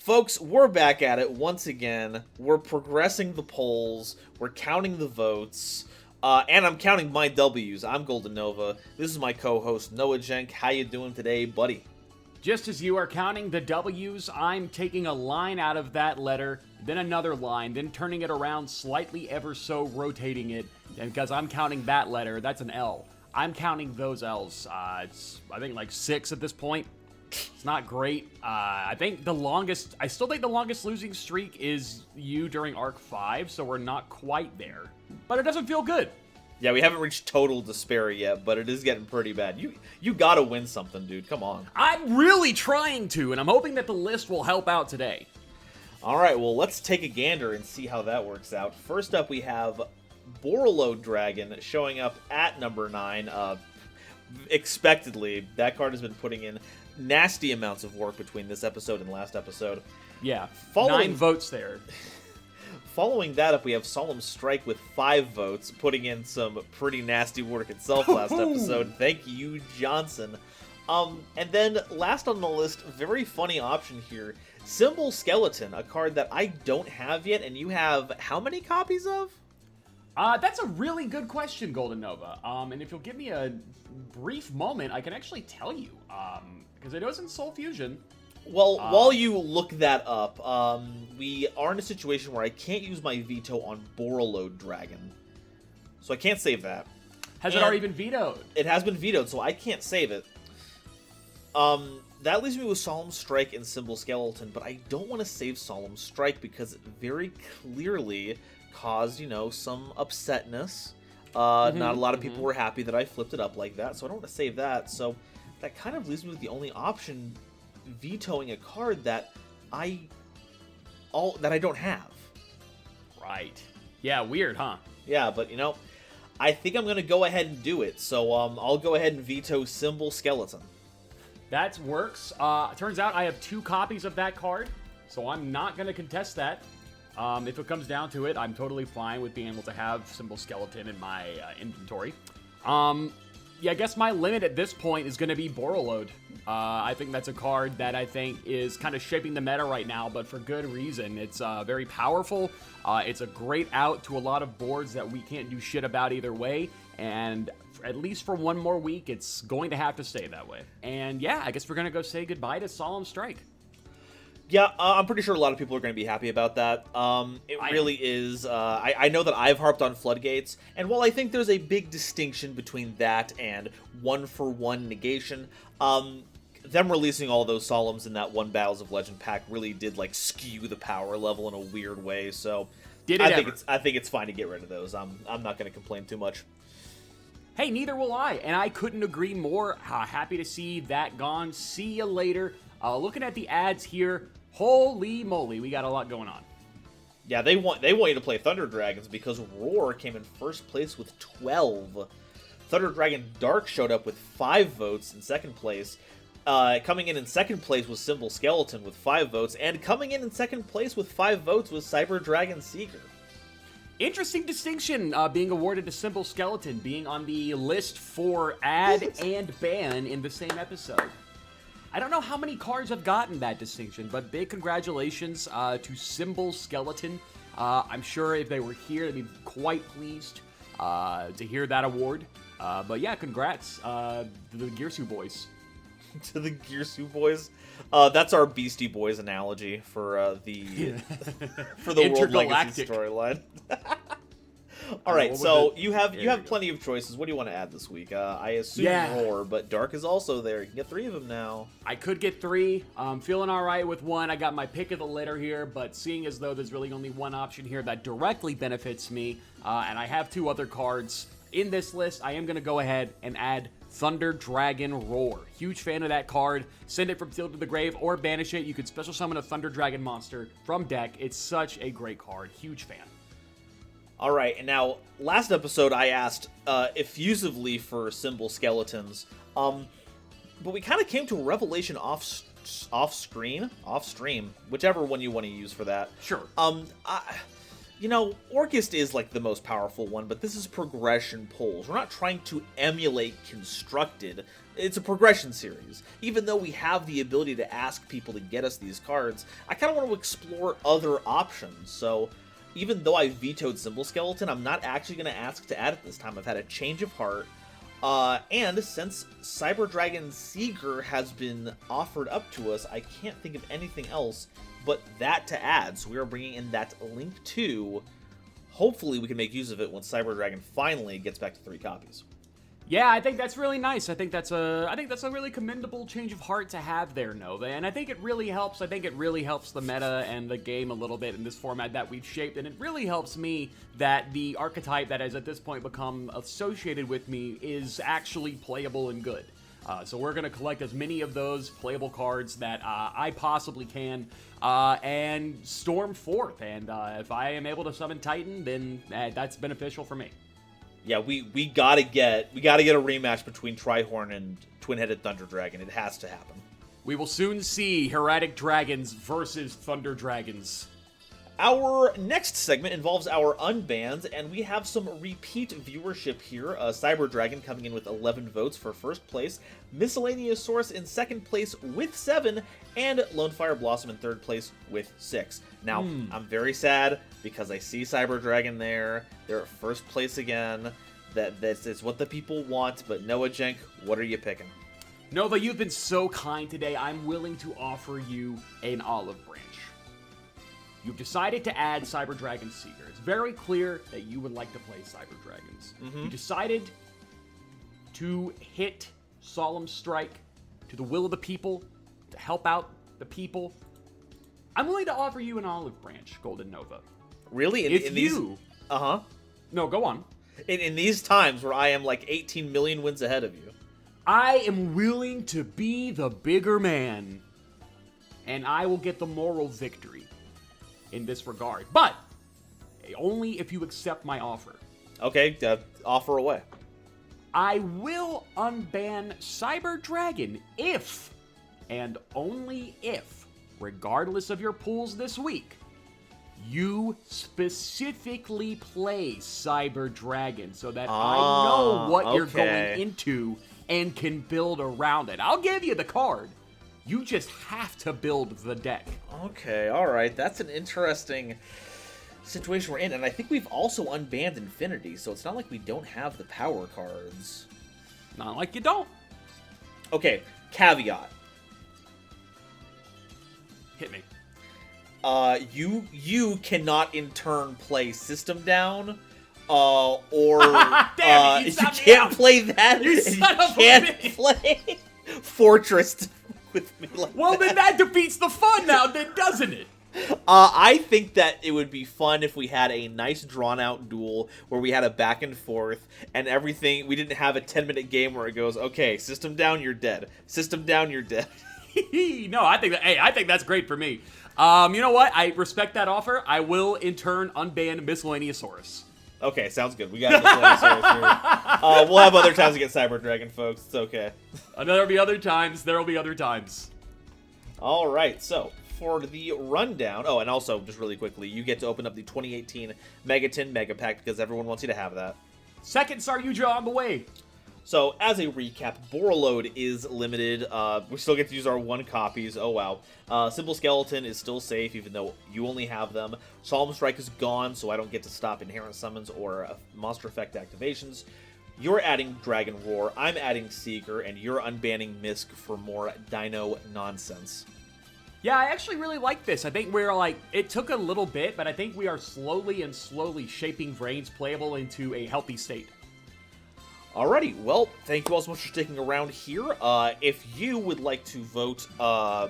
Folks, we're back at it once again. We're progressing the polls. We're counting the votes. And I'm counting my W's. I'm GoldenNova. This is my co-host, Noajenk. How you doing today, buddy? Just as you are counting the W's, I'm taking a line out of that letter, then another line, then turning it around slightly ever so, rotating it. And because I'm counting that letter, that's an L. I'm counting those L's. It's, I think, like 6 at this point. It's not great. I still think the longest losing streak is you during Arc 5, so we're not quite there. But it doesn't feel good. Yeah, we haven't reached total despair yet, but it is getting pretty bad. You gotta win something, dude. Come on. I'm really trying to, and I'm hoping that the list will help out today. Alright, well, let's take a gander and see how that works out. First up, we have Borreload Dragon showing up at number 9. Expectedly, that card has been putting in nasty amounts of work between this episode and last episode. Yeah, 9 votes there. Following that up, we have Solemn Strike with 5 votes, putting in some pretty nasty work itself last episode. Thank you, Johnson. And then last on the list, very funny option here, Symbol Skeleton, a card that I don't have yet, and you have how many copies of? That's a really good question, GoldenNova. And if you'll give me a brief moment, I can actually tell you. Because it was in Soul Fusion. Well, while you look that up, we are in a situation where I can't use my veto on Borreload Dragon. So I can't save that. Has it already been vetoed? It has been vetoed, so I can't save it. That leaves me with Solemn Strike and Symbol Skeleton, but I don't want to save Solemn Strike because it very clearly caused, some upsetness. Not a lot of people were happy that I flipped it up like that, so I don't want to save that. So that kind of leaves me with the only option, vetoing a card that I don't have. Right. Yeah, weird, huh? Yeah, but I think I'm gonna go ahead and do it. So I'll go ahead and veto Symbol Skeleton. That works. Turns out I have 2 copies of that card, so I'm not gonna contest that. If it comes down to it, I'm totally fine with being able to have Symbol Skeleton in my inventory. Yeah, I guess my limit at this point is going to be Borreload. I think that's a card that I think is kind of shaping the meta right now, but for good reason. It's very powerful. It's a great out to a lot of boards that we can't do shit about either way, and at least for one more week, it's going to have to stay that way. And yeah, I guess we're going to go say goodbye to Solemn Strike. Yeah, I'm pretty sure a lot of people are going to be happy about that. It really is. I know that I've harped on Floodgates, and while I think there's a big distinction between that and 1-for-1 negation, them releasing all those Solemns in that one Battles of Legend pack really did skew the power level in a weird way. So I think it's fine to get rid of those. I'm not going to complain too much. Hey, neither will I, and I couldn't agree more. Happy to see that gone. See you later. Looking at the ads here, holy moly, we got a lot going on. Yeah, they want you to play Thunder Dragons because Roar came in first place with 12. Thunder Dragon Dark showed up with 5 votes in second place. Coming in second place was Symbol Skeleton with 5 votes, and coming in second place with 5 votes was Cyber Dragon Seeker. Interesting distinction being awarded to Symbol Skeleton, being on the list for add and ban in the same episode. I don't know how many cards have gotten that distinction, but big congratulations to Symbol Skeleton. I'm sure if they were here, they'd be quite pleased to hear that award. But yeah, congrats to the Gearsu boys. To the Gearsu boys? That's our Beastie Boys analogy for the World Legacy storyline. All right, so you have plenty of choices. What do you want to add this week? I assume Roar, but Dark is also there. You can get 3 of them now. I could get 3. I'm feeling all right with 1. I got my pick of the litter here, but seeing as though there's really only 1 option here that directly benefits me, and I have 2 other cards in this list, I am going to go ahead and add Thunder Dragon Roar. Huge fan of that card. Send it from Field to the Grave or banish it. You could special summon a Thunder Dragon monster from deck. It's such a great card. Huge fan. All right, and now, last episode I asked effusively for Symbol Skeletons, but we kind of came to a revelation off-stream, whichever one you want to use for that. Sure. you know, Orchest is like the most powerful one, but this is progression polls. We're not trying to emulate Constructed. It's a progression series. Even though we have the ability to ask people to get us these cards, I kind of want to explore other options. So even though I vetoed Symbol Skeleton, I'm not actually going to ask to add it this time. I've had a change of heart. And since Cyber Dragon Seeger has been offered up to us, I can't think of anything else but that to add. So we are bringing in that Link 2. Hopefully we can make use of it once Cyber Dragon finally gets back to 3 copies. Yeah, I think that's really nice. I think that's a really commendable change of heart to have there, Nova. And I think it really helps. I think it really helps the meta and the game a little bit in this format that we've shaped. And it really helps me that the archetype that has at this point become associated with me is actually playable and good. So we're going to collect as many of those playable cards that I possibly can and storm forth. And if I am able to summon Titan, then that's beneficial for me. Yeah, we gotta get a rematch between Trihorn and Twin-Headed Thunder Dragon. It has to happen. We will soon see Hieratic Dragons versus Thunder Dragons. Our next segment involves our unbans, and we have some repeat viewership here. Cyber Dragon coming in with 11 votes for first place, Miscellaneous Source in second place with 7, and Lone Fire Blossom in third place with 6. Now, I'm very sad because I see Cyber Dragon there. They're at first place again. This is what the people want, but Noajenk, what are you picking? Nova, you've been so kind today. I'm willing to offer you an olive branch. You've decided to add Cyber Dragon Seeger. It's very clear that you would like to play Cyber Dragons. You decided to hit Solemn Strike to the will of the people, to help out the people. I'm willing to offer you an olive branch, GoldenNova. Really? In these... Uh-huh. No, go on. In these times where I am like 18 million wins ahead of you. I am willing to be the bigger man. And I will get the moral victory in this regard. But only if you accept my offer. Okay, offer away. I will unban Cyber Dragon if, and only if, regardless of your pools this week, you specifically play Cyber Dragon so that I know what you're going into and can build around it. I'll give you the card. You just have to build the deck. Okay, alright. That's an interesting situation we're in. And I think we've also unbanned Infinity, so it's not like we don't have the power cards. Not like you don't. Okay, caveat. Hit me. You cannot in turn play System Down, or Damn it, you can't play that. You son of a can't bitch. play Fortress with me like Well, then that defeats the fun now, then, doesn't it? I think that it would be fun if we had a nice drawn-out duel where we had a back and forth and everything. We didn't have a 10-minute game where it goes, okay, System down, you're dead. System down, you're dead. No, I think that's great for me. You know what? I respect that offer. I will, in turn, unban Miscellaneousaurus. Okay, sounds good. We got Miscellaneousaurus here. We'll have other times to get Cyber Dragon, folks. It's okay. There'll be other times. There'll be other times. All right, so for the rundown, oh, and also, just really quickly, you get to open up the 2018 Megaton Mega Pack because everyone wants you to have that. Second Star Yugioh on the way. So, as a recap, Borreload is limited. We still get to use our 1 copies. Oh, wow. Simple Skeleton is still safe, even though you only have them. Solemn Strike is gone, so I don't get to stop Inherent Summons or Monster Effect activations. You're adding Dragon Roar, I'm adding Seeker, and you're unbanning Misk for more Dino nonsense. Yeah, I actually really like this. I think we're like, it took a little bit, but I think we are slowly shaping Vrain's playable into a healthy state. Alrighty, well, thank you all so much for sticking around here. If you would like to vote,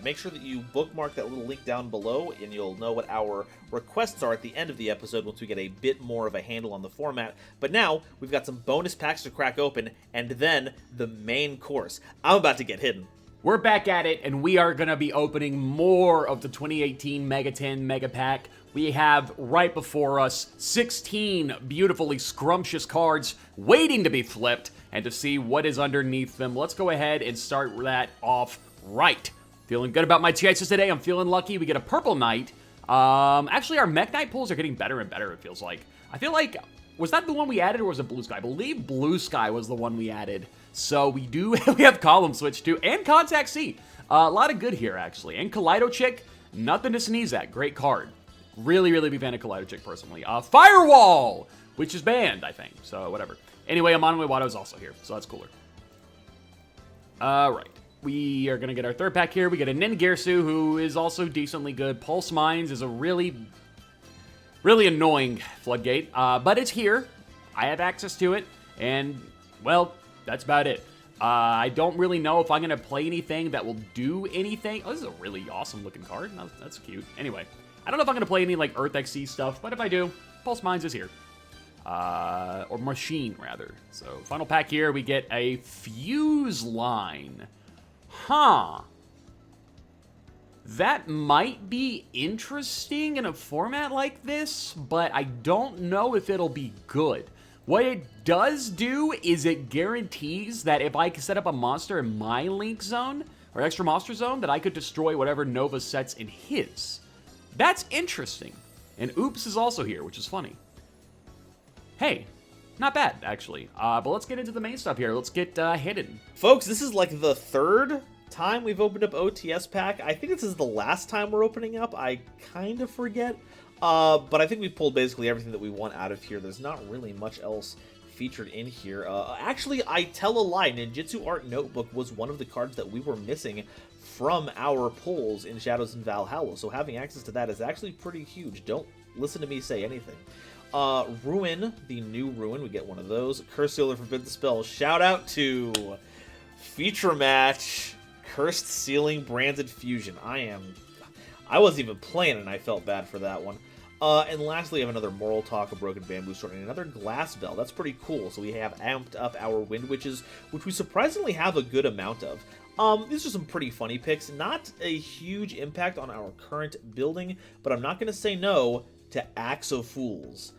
make sure that you bookmark that little link down below, and you'll know what our requests are at the end of the episode once we get a bit more of a handle on the format. But now, we've got some bonus packs to crack open, and then the main course. I'm about to get hidden. We're back at it, and we are going to be opening more of the 2018 Mega 10 Mega Pack. We have right before us 16 beautifully scrumptious cards waiting to be flipped and to see what is underneath them. Let's go ahead and start that off right. Feeling good about my chances today. I'm feeling lucky. We get a Purple Knight, Actually, our Mech Knight pulls are getting better and better, it feels like. I feel like, was that the one we added or was it Blue Sky? I believe Blue Sky was the one we added. So we have Column Switch too, and Contact C. A lot of good here, actually. And Kaleido Chick, nothing to sneeze at. Great card. Really, really big fan of Kaleido Chick, personally. Firewall, which is banned, I think. So, whatever. Anyway, Amano Iwata is also here, so that's cooler. Alright. We are going to get our third pack here. We get a Ningirsu, who is also decently good. Pulse Mines is a really annoying Floodgate, but it's here. I have access to it, and, well, that's about it. I don't really know if I'm going to play anything that will do anything. Oh, this is a really awesome looking card. That's cute. Anyway, I don't know if I'm going to play any, like, Earth XC stuff, but if I do, Pulse Mines is here. Or Machine, rather. So, final pack here, we get a Fuse Line. Huh. That might be interesting in a format like this, but I don't know if it'll be good. What it does do is it guarantees that if I set up a monster in my Link Zone, or Extra Monster Zone, that I could destroy whatever Nova sets in his. That's interesting. And Oops is also here, which is funny. Hey, not bad, actually. But let's get into the main stuff here. Let's get Hidden. Folks, this is like the third time we've opened up OTS pack. I think this is the last time we're opening up. I kind of forget. But I think we've pulled basically everything that we want out of here. There's not really much else featured in here. Actually, I tell a lie. Ninjutsu Art Notebook was one of the cards that we were missing from our pulls in Shadows and Valhalla. So having access to that is actually pretty huge. Don't listen to me say anything. Ruin, the new Ruin, we get one of those. Curse Sealer, Forbid the Spell. Shout out to Feature Match, Cursed Sealing, Branded Fusion. I wasn't even playing and I felt bad for that one. And lastly, I have another Moral Talk, a Broken Bamboo Sword, and another Glass Bell. That's pretty cool. So we have amped up our Wind Witches, which we surprisingly have a good amount of. These are some pretty funny picks. Not a huge impact on our current building, but I'm not going to say no to Axe of Fools.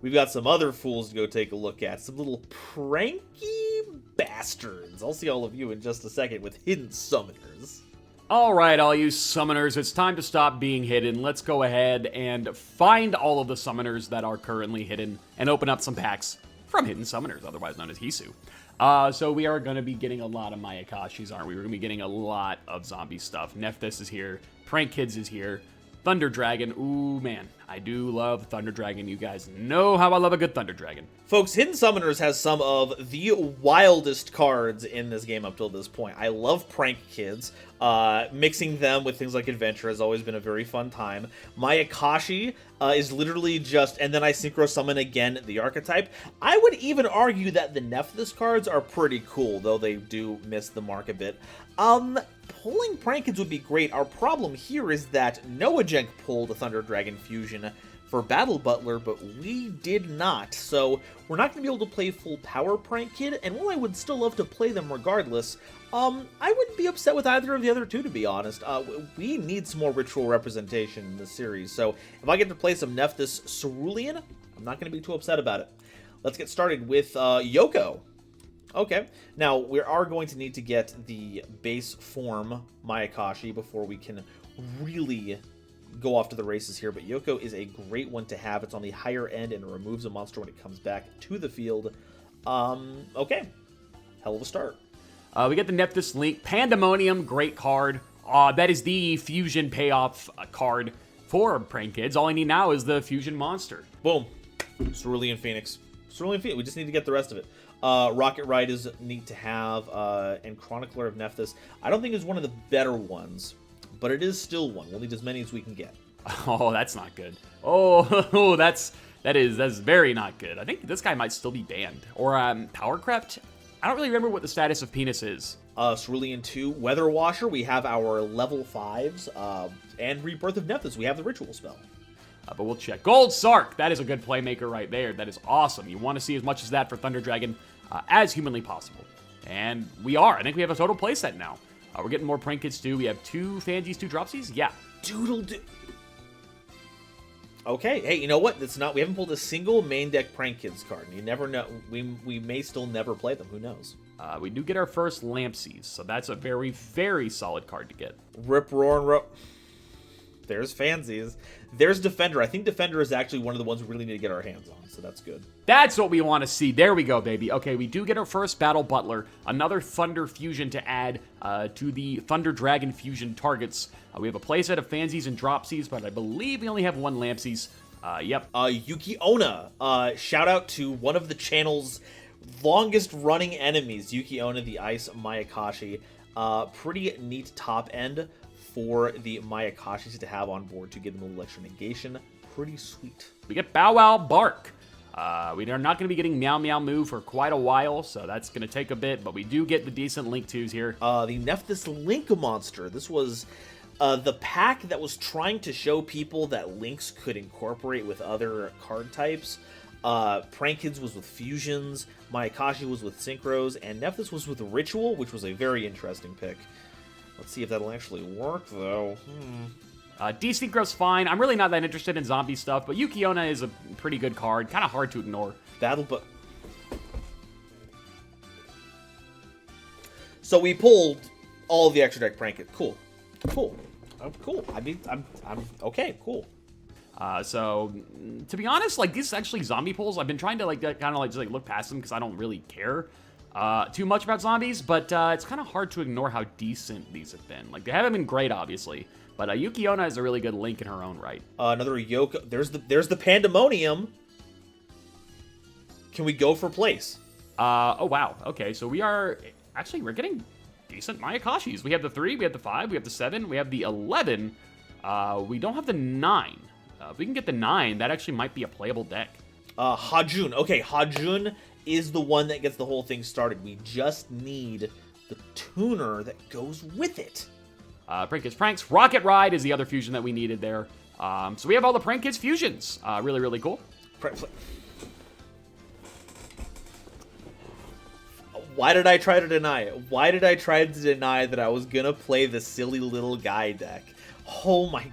We've got some other fools to go take a look at. Some little pranky bastards. I'll see all of you in just a second with Hidden Summoners. Alright, all you summoners, it's time to stop being hidden. Let's go ahead and find all of the summoners that are currently hidden and open up some packs from Hidden Summoners, otherwise known as Hisu. So we are going to be getting a lot of Mayakashis, aren't we? We're going to be getting a lot of zombie stuff. Nephthys is here. Prank Kids is here. Thunder Dragon. Ooh, man. I do love Thunder Dragon. You guys know how I love a good Thunder Dragon. Folks, Hidden Summoners has some of the wildest cards in this game up till this point. I love Prank Kids. Mixing them with things like Adventure has always been a very fun time. Mayakashi is literally just, and then I Synchro Summon again the archetype. I would even argue that the Nephthys cards are pretty cool, though they do miss the mark a bit. Pulling Prank Kids would be great. Our problem here is that Noajenk pulled a Thunder Dragon Fusion for Battle Butler, but we did not. So we're not going to be able to play full power Prank Kid, and while I would still love to play them regardless, I wouldn't be upset with either of the other two, to be honest. We need some more ritual representation in this series, so if I get to play some Nephthys Cerulean, I'm not going to be too upset about it. Let's get started with Yugioh. Okay, now we are going to need to get the base form Mayakashi before we can really go off to the races here, but Yugioh is a great one to have. It's on the higher end and it removes a monster when it comes back to the field. Okay, hell of a start. We get the Nephthys Link. Pandemonium, great card. That is the fusion payoff card for Prank Kids. All I need now is the fusion monster. Boom. Cerulean Phoenix. Cerulean Phoenix. We just need to get the rest of it. Rocket Ride is neat to have, and Chronicler of Nephthys. I don't think it's one of the better ones, but it is still one. We'll need as many as we can get. Oh, that's not good. Oh, that's very not good. I think this guy might still be banned. Or Power Crept? I don't really remember what the status of Penis is. Cerulean 2, Weather Washer, we have our level 5s, and Rebirth of Nephthys, we have the Ritual spell. But we'll check. Gold Sark, that is a good playmaker right there. That is awesome. You want to see as much as that for Thunder Dragon as humanly possible. And we are. I think we have a total playset now. We're getting more Prank Kids too. We have 2 Fangies, 2 Dropsies. Yeah. Doodle-doo. Okay, hey, you know what? We haven't pulled a single main deck Prank Kids card. You never know. We may still never play them. Who knows? We do get our first Lampsies, so that's a very, very solid card to get. Rip, Roar, and There's Fansies. There's Defender. I think Defender is actually one of the ones we really need to get our hands on, so that's good. That's what we want to see. There we go, baby. Okay, we do get our first Battle Butler, another Thunder Fusion to add to the Thunder Dragon Fusion targets. We have a playset of Fansies and Dropsies, but I believe we only have one Lampsies. Yep. Yugioh. Shout out to one of the channel's longest running enemies, Yugioh, the Ice Mayakashi. Pretty neat top end for the Mayakashis to have on board to give them a little extra negation. Pretty sweet. We get Bow Wow Bark. We are not going to be getting Meow Meow Moo for quite a while, so that's going to take a bit, but we do get the decent Link 2s here. The Nephthys Link monster. This was the pack that was trying to show people that Links could incorporate with other card types. Prank Kids was with Fusions, Mayakashi was with Synchros, and Nephthys was with Ritual, which was a very interesting pick. Let's see if that'll actually work, though. Desynchro's fine. I'm really not that interested in zombie stuff, but Yugioh is a pretty good card. Kind of hard to ignore. So we pulled all of the extra deck Prank Kids. Cool. Cool. Cool. I mean, I'm okay. Cool. So, to be honest, like, these actually zombie pulls, I've been trying to, like, kind of, like, just, like, look past them because I don't really care too much about zombies, but it's kind of hard to ignore how decent these have been. Like, they haven't been great, obviously, but Yugioh is a really good Link in her own right. Another Yoko. There's the Pandemonium. Can we go for place? Oh, wow. Okay, so we're getting decent Mayakashis. We have the 3, we have the 5, we have the 7, we have the 11. We don't have the 9. If we can get the 9, that actually might be a playable deck. Hajun. Okay, Hajun is the one that gets the whole thing started. We just need the tuner that goes with it. Prank Kids Pranks. Rocket Ride is the other fusion that we needed there. So we have all the Prank Kids fusions. Really, really cool. Why did I try to deny it? Why did I try to deny that I was gonna play the silly little guy deck? Oh my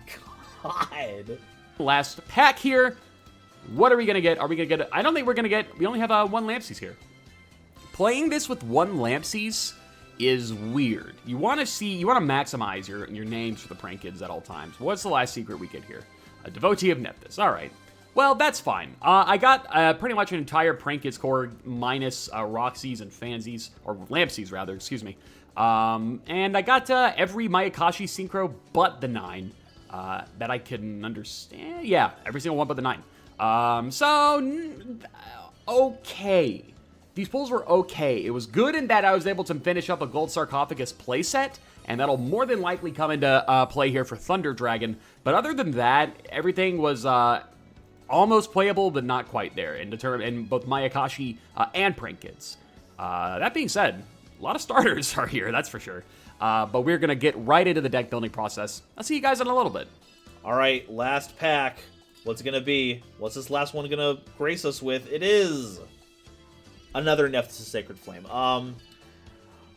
god. Last pack here. What are we going to get? Are we going to get... I don't think we're going to get... We only have one Lampsies here. Playing this with one Lampsies is weird. You want to maximize your names for the Prank Kids at all times. What's the last secret we get here? A Devotee of Nephthys. All right. Well, that's fine. I got pretty much an entire Prank Kids core minus Roxy's and Fansies, or Lampsies rather, excuse me. And I got every Mayakashi Synchro but the 9 that I can understand. Yeah, every single one but the 9. Okay. These pulls were okay. It was good in that I was able to finish up a Gold Sarcophagus playset, and that'll more than likely come into play here for Thunder Dragon. But other than that, everything was almost playable, but not quite there in both Mayakashi and Prank Kids. That being said, a lot of starters are here, that's for sure. But we're going to get right into the deck building process. I'll see you guys in a little bit. All right, last pack. What's it going to be? What's this last one going to grace us with? It is another Nephthys Sacred Flame.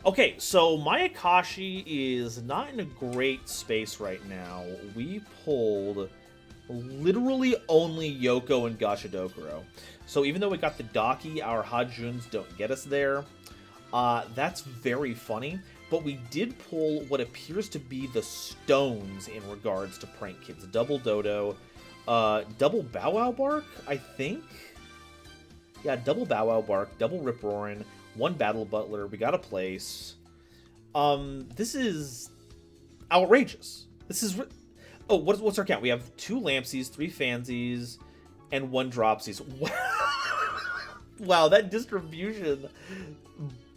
Okay, so Mayakashi is not in a great space right now. We pulled literally only Yoko and Gashadokuro. So even though we got the Daki, our Hajuns don't get us there. That's very funny. But we did pull what appears to be the stones in regards to Prank Kids. Double Dodo, double Bow Wow Bark, I think? Yeah, double Bow Wow Bark, double Rip Roarin', one Battle Butler, we got a place. This is outrageous. This is... Oh, what's our count? We have 2 Lampsies, 3 Fansies, and 1 Dropsies. Wow, that distribution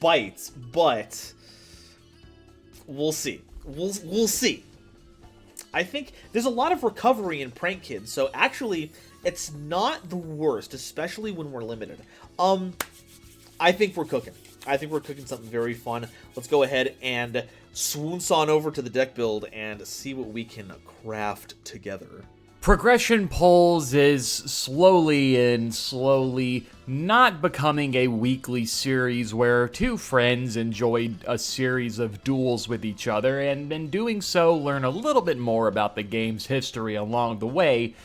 bites, but we'll see. We'll see. I think there's a lot of recovery in Prank Kids, so actually, it's not the worst, especially when we're limited. I think we're cooking. I think we're cooking something very fun. Let's go ahead and swoon on over to the deck build and see what we can craft together. Progression Polls is slowly not becoming a weekly series where 2 friends enjoyed a series of duels with each other and in doing so learn a little bit more about the game's history along the way.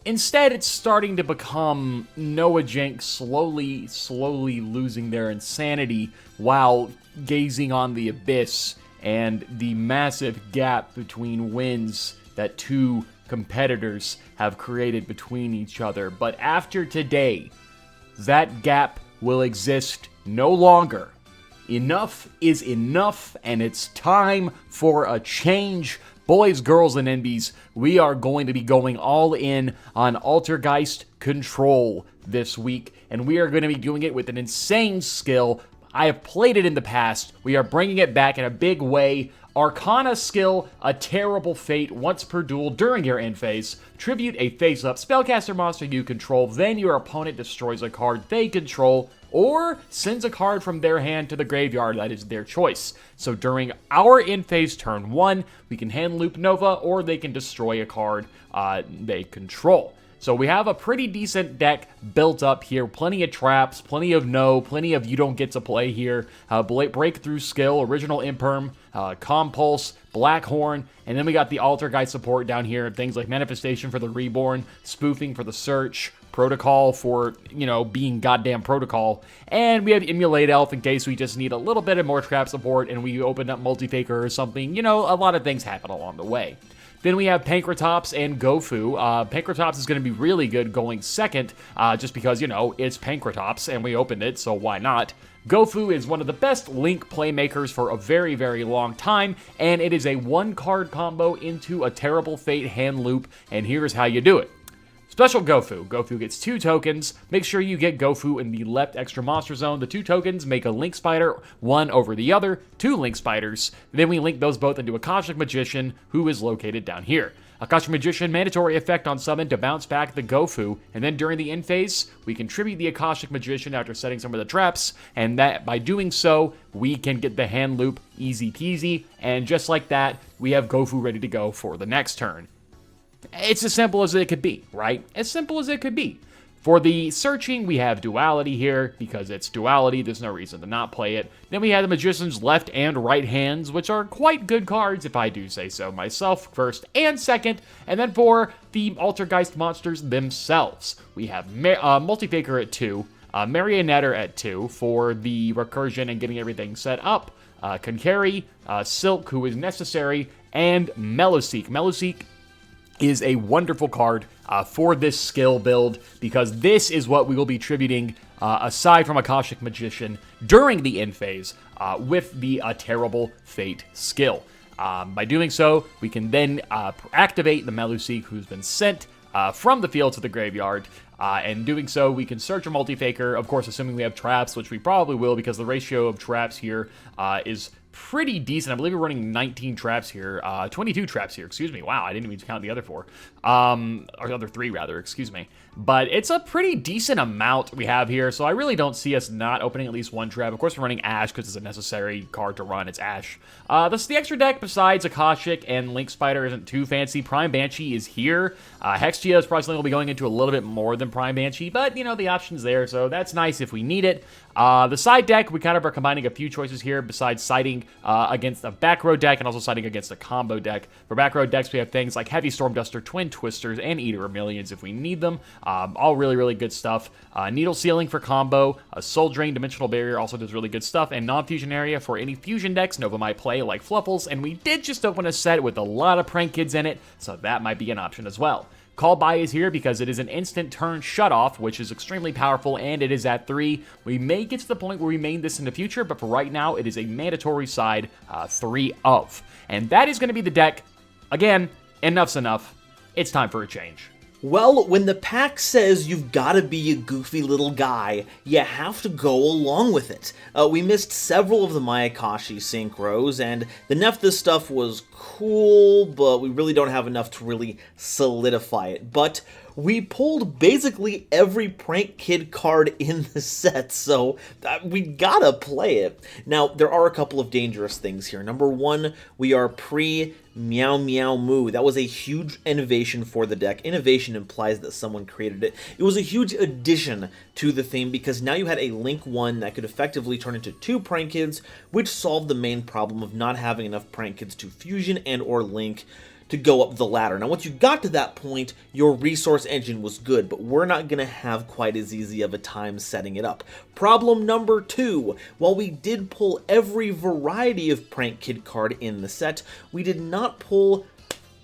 Instead, it's starting to become Noajenk slowly losing their insanity while gazing on the abyss and the massive gap between wins that 2 competitors have created between each other. But after today, that gap will exist no longer. Enough is enough, and it's time for a change. Boys, girls, and NBs, we are going to be going all in on Altergeist Control this week, and we are going to be doing it with an insane skill. I have played it in the past. We are bringing it back in a big way. Arcana skill, a terrible fate once per duel during your end phase. Tribute a face-up spellcaster monster you control, then your opponent destroys a card they control, or sends a card from their hand to the graveyard. That is their choice. So during our end phase turn 1, we can hand loop Nova, or they can destroy a card they control. So we have a pretty decent deck built up here. Plenty of traps, plenty of no, plenty of you don't get to play here. Breakthrough skill, original imperm, compulse, Blackhorn, and then we got the Altergeist support down here. Things like manifestation for the reborn, spoofing for the search, protocol for, being goddamn protocol. And we have emulate elf in case we just need a little bit of more trap support and we open up multi-faker or something. A lot of things happen along the way. Then we have Pankratops and Gofu. Pankratops is going to be really good going second, just because, it's Pankratops, and we opened it, so why not? Gofu is one of the best Link playmakers for a very, very long time, and it is a one-card combo into a Terrible Fate hand loop, and here's how you do it. Special Gofu. Gofu gets 2 tokens. Make sure you get Gofu in the left extra monster zone. The 2 tokens make a Link Spider, one over the other, 2 Link Spiders. Then we link those both into Akashic Magician, who is located down here. Akashic Magician, mandatory effect on summon to bounce back the Gofu, and then during the end phase, we contribute the Akashic Magician after setting some of the traps, and that by doing so, we can get the hand loop easy peasy, and just like that, we have Gofu ready to go for the next turn. It's as simple as it could be, right? As simple as it could be. For the searching, we have duality here. Because it's duality, there's no reason to not play it. Then we have the Magician's left and right hands, which are quite good cards, if I do say so myself, first and second. And then for the Altergeist monsters themselves, we have Multi-Faker at 2, Marionetter at 2 for the recursion and getting everything set up, Konkari, Silk, who is necessary, and Meloseek. Meloseek is a wonderful card for this skill build, because this is what we will be tributing, aside from Akashic Magician, during the end phase with the Terrible Fate skill. By doing so, we can then activate the Meluseek, who's been sent from the field to the graveyard, and doing so, we can search a multi-faker, of course, assuming we have traps, which we probably will, because the ratio of traps here is pretty decent. I believe we're running 19 traps here, 22 traps here, excuse me. Wow, I didn't even count the other 4, or the other 3 rather, excuse me. But it's a pretty decent amount we have here, so I really don't see us not opening at least 1 trap. Of course, we're running Ash because it's a necessary card to run. It's Ash. The extra deck besides Akashic and Link Spider isn't too fancy. Prime Banshee is here. Hextia is probably something we'll be going into a little bit more than Prime Banshee, but, the option's there, so that's nice if we need it. The side deck, we kind of are combining a few choices here besides siding against a back row deck and also siding against a combo deck. For back row decks, we have things like Heavy Storm Duster, Twin Twisters, and Eater of Millions if we need them. All really, really good stuff. Needle Sealing for combo, Soul Drain, Dimensional Barrier also does really good stuff, and Non-Fusion Area for any fusion decks Nova might play, like Fluffles, and we did just open a set with a lot of Prank Kids in it, so that might be an option as well. Call By is here because it is an instant turn shutoff, which is extremely powerful, and it is at 3. We may get to the point where we main this in the future, but for right now, it is a mandatory side 3 of. And that is going to be the deck. Again, enough's enough. It's time for a change. Well, when the pack says you've gotta be a goofy little guy, you have to go along with it. We missed several of the Mayakashi synchros, and the Nephthys stuff was cool, but we really don't have enough to really solidify it. But we pulled basically every Prank Kid card in the set, so we gotta play it. Now, there are a couple of dangerous things here. Number 1, we are pre-Meow Meow Moo. That was a huge innovation for the deck. Innovation implies that someone created it. It was a huge addition to the theme because now you had a Link 1 that could effectively turn into 2 Prank Kids, which solved the main problem of not having enough Prank Kids to fusion and or link to go up the ladder. Now, once you got to that point, your resource engine was good, but we're not going to have quite as easy of a time setting it up. Problem number 2, while we did pull every variety of Prank Kid card in the set, we did not pull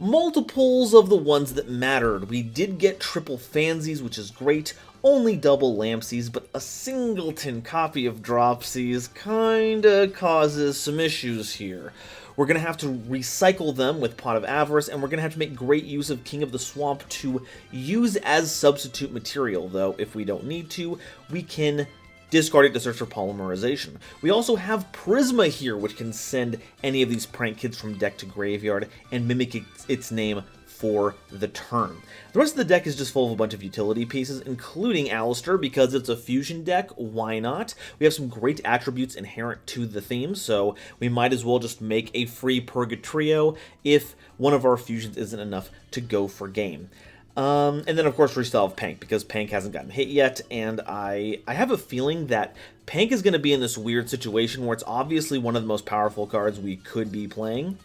multiples of the ones that mattered. We did get triple Fansies, which is great, only double Lampsies, but a singleton copy of Dropsies kinda causes some issues here. We're going to have to recycle them with Pot of Avarice, and we're going to have to make great use of King of the Swamp to use as substitute material, though if we don't need to, we can discard it to search for polymerization. We also have Prisma here, which can send any of these prank kids from deck to graveyard and mimic its name for the turn. The rest of the deck is just full of a bunch of utility pieces, including Alistair, because it's a fusion deck, why not? We have some great attributes inherent to the theme, so we might as well just make a free Purgatrio if one of our fusions isn't enough to go for game. And then, of course, we still have Pank, because Pank hasn't gotten hit yet, and I have a feeling that Pank is going to be in this weird situation where it's obviously one of the most powerful cards we could be playing,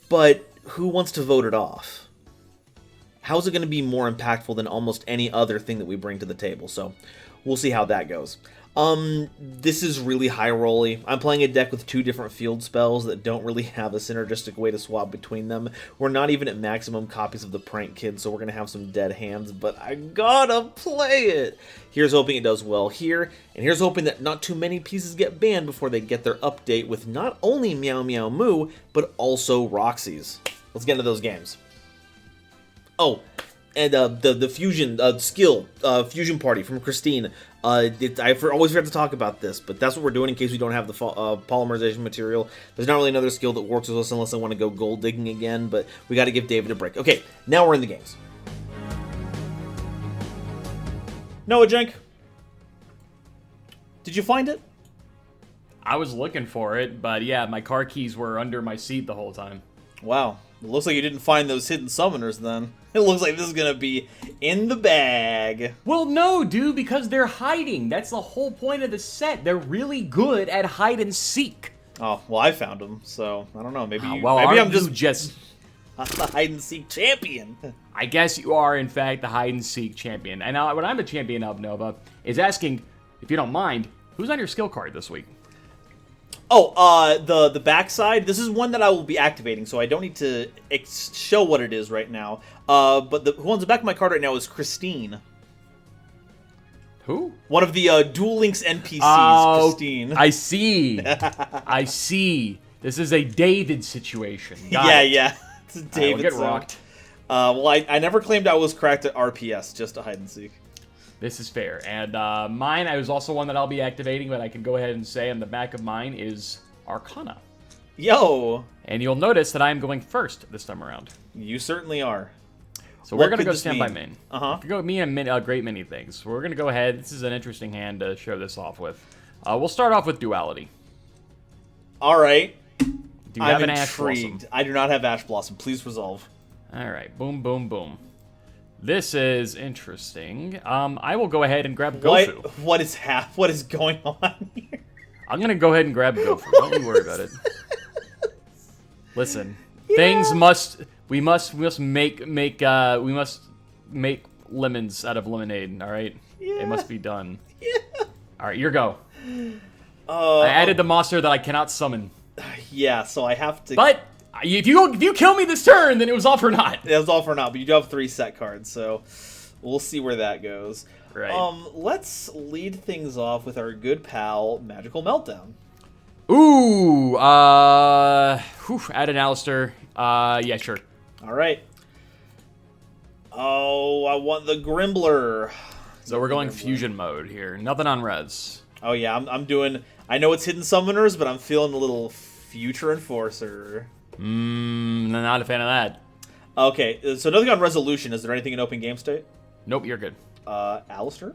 but who wants to vote it off? How is it going to be more impactful than almost any other thing that we bring to the table? So we'll see how that goes. This is really high rolly. I'm playing a deck with 2 different field spells that don't really have a synergistic way to swap between them. We're not even at maximum copies of the Prank Kid, so we're going to have some dead hands, but I gotta play it. Here's hoping it does well here, and here's hoping that not too many pieces get banned before they get their update with not only Meow Meow Moo, but also Roxy's. Let's get into those games. Oh, and the fusion skill fusion party from Christine. I always forget to talk about this, but that's what we're doing in case we don't have the polymerization material. There's not really another skill that works with us unless I want to go gold digging again, but we got to give David a break. Okay, now we're in the games. Noajenk, did you find it? I was looking for it, but yeah, my car keys were under my seat the whole time. Wow. It looks like you didn't find those hidden summoners then. It looks like this is going to be in the bag. Well, no, dude, because they're hiding. That's the whole point of the set. They're really good at hide and seek. Oh, well, I found them, so I don't know. Maybe maybe I'm just the hide and seek champion. I guess you are, in fact, the hide and seek champion. And what I'm a champion of, Nova, is asking, if you don't mind, who's on your skill card this week? Oh, the backside. This is one that I will be activating, so I don't need to show what it is right now. But who owns the back of my card right now is Christine. Who? One of the Duel Links NPCs, Christine. I see. I see. This is a David situation. Yeah. It's a David. We'll get rocked. Well, I never claimed I was cracked at RPS, just a hide and seek. This is fair. And mine, I was also one that I'll be activating, but I can go ahead and say on the back of mine is Arcana. Yo! And you'll notice that I am going first this time around. You certainly are. So we're going to go standby main. Uh-huh. We go me and a great many things. We're going to go ahead. This is an interesting hand to show this off with. We'll start off with Duality. All right. Do you have an Ash Blossom? I do not have Ash Blossom. Please resolve. All right. Boom, boom, boom. This is interesting. I will go ahead and grab Gofu. What is going on here? I'm gonna go ahead and grab Gofu. Don't you worry about it. Listen, things we must make lemons out of lemonade. All right, it must be done. Yeah. All right, your go. I added the monster that I cannot summon. Yeah, so I have to. But if you kill me this turn, then it was all for naught. It was all for naught, but you do have 3 set cards, so we'll see where that goes. Right. Let's lead things off with our good pal, Magical Meltdown. Ooh, add an Alistair. Yeah, sure. All right. Oh, I want the Grimbler. So we're going fusion mode here. Nothing on res. Oh yeah, I'm doing. I know it's hidden summoners, but I'm feeling a little future enforcer. Not a fan of that. Okay, so nothing on resolution. Is there anything in open game state? Nope, you're good. Alistair?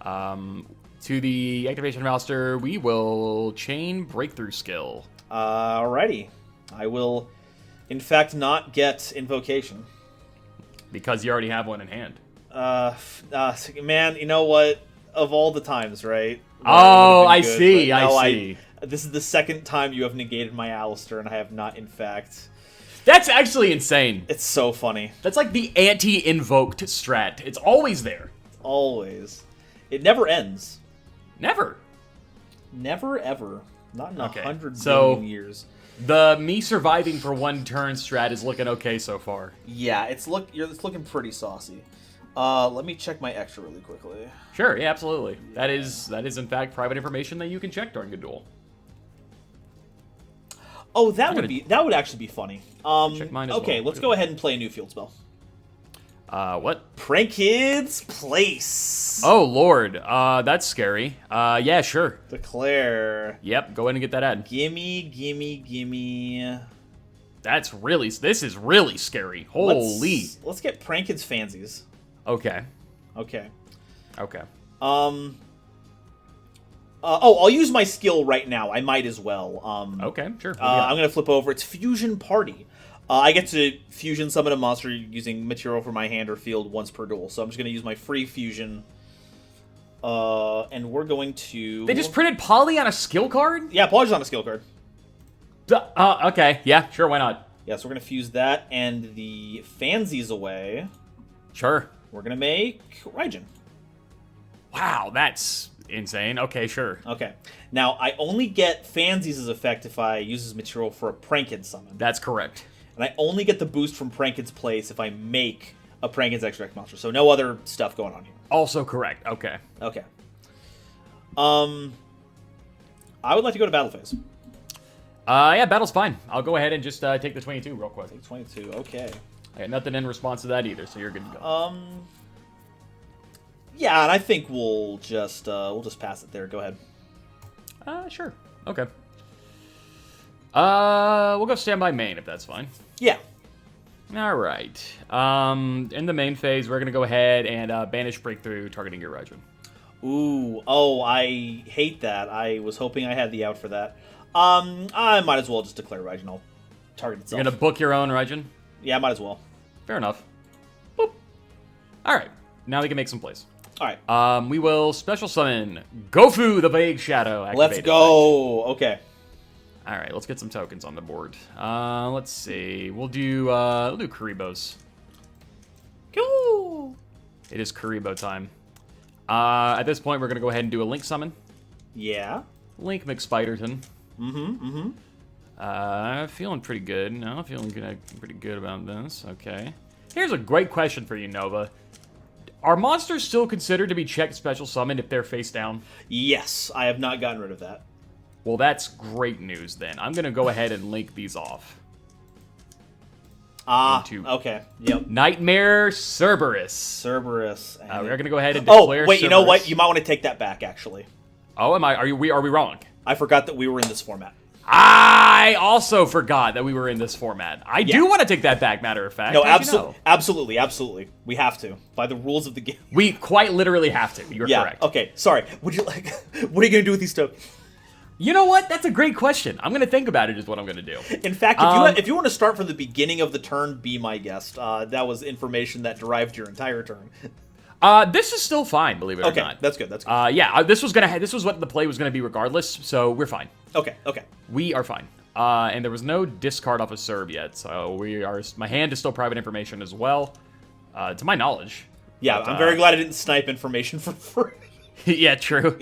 To the activation of Alistair, we will chain breakthrough skill. Alrighty. I will, in fact, not get invocation. Because you already have one in hand. Man, you know what? Of all the times, right? Oh, I see. This is the second time you have negated my Alistair, and I have not, in fact. That's actually insane. It's so funny. That's like the anti-invoked strat. It's always there. Always. It never ends. Never. Never, ever. Not in 100 billion years. The me surviving for 1 turn strat is looking okay so far. Yeah, it's looking pretty saucy. Let me check my extra really quickly. Sure, yeah, absolutely. That is in fact private information that you can check during a duel. Oh, that would actually be funny. Check mine as okay, well. let's go ahead and play a new field spell. What? Prankid's Place. Oh lord, that's scary. Yeah, sure. Declare. Yep, go ahead and get that ad. Gimme. This is really scary. Holy. Let's get Prankid's Fansies. Okay. Okay. Okay. I'll use my skill right now. I might as well. Okay, sure. I'm going to flip over. It's Fusion Party. I get to fusion summon a monster using material from my hand or field once per duel. So I'm just going to use my free fusion. And we're going to... They just printed Poly on a skill card? Yeah, Poly's on a skill card. Okay. Yeah, sure, why not? Yeah, so we're going to fuse that and the Fansies away. Sure. We're going to make Raijin. Wow, that's insane. Okay, sure. Okay. Now, I only get Fansies' effect if I use his material for a Prankid summon. That's correct. And I only get the boost from Prankid's Place if I make a Prankid's Extract monster. So no other stuff going on here. Also correct. Okay. Okay. I would like to go to battle phase. Yeah, battle's fine. I'll go ahead and just take the 22 real quick. Take 22. Okay. I got nothing in response to that either, so you're good to go. Yeah, and I think we'll just pass it there. Go ahead. Sure. Okay. We'll go standby main if that's fine. Yeah. All right. In the main phase, we're gonna go ahead and banish breakthrough, targeting your Raijin. Ooh. Oh, I hate that. I was hoping I had the out for that. I might as well just declare Raijin. I'll target itself. You're gonna book your own Raijin? Yeah, might as well. Fair enough. Boop. All right. Now we can make some plays. All right. We will special summon Gofu, the Vague Shadow. Let's go. Okay. All right, let's get some tokens on the board. Let's see. We'll do Kuribo's. Cool. It is Kuribo time. At this point, we're gonna go ahead and do a Link summon. Yeah. Link McSpiderton. Mm-hmm. Feeling pretty good. No, feeling pretty good about this. Okay. Here's a great question for you, Nova. Are monsters still considered to be checked special summoned if they're face down? Yes, I have not gotten rid of that. Well, that's great news then. I'm going to go ahead and link these off. Okay. Yep. Nightmare Cerberus. Cerberus. We're going to go ahead and declare wait, Cerberus. You know what? You might want to take that back, actually. Oh, am I? Are we wrong? I forgot that we were in this format. I also forgot that we were in this format. I do want to take that back, matter of fact. No, absolutely. We have to. By the rules of the game. We quite literally have to. You're correct. Okay, sorry. Would you like... What are you going to do with these tokens? You know what? That's a great question. I'm going to think about it is what I'm going to do. In fact, if you want to start from the beginning of the turn, be my guest. That was information that derived your entire turn. This is still fine, believe it or not. Okay, that's good. That's good. Yeah, this was what the play was going to be regardless, so we're fine. Okay. We are fine. And there was no discard off of Serb yet, so my hand is still private information as well, to my knowledge. Yeah, but, I'm very glad I didn't snipe information for free. Yeah, true.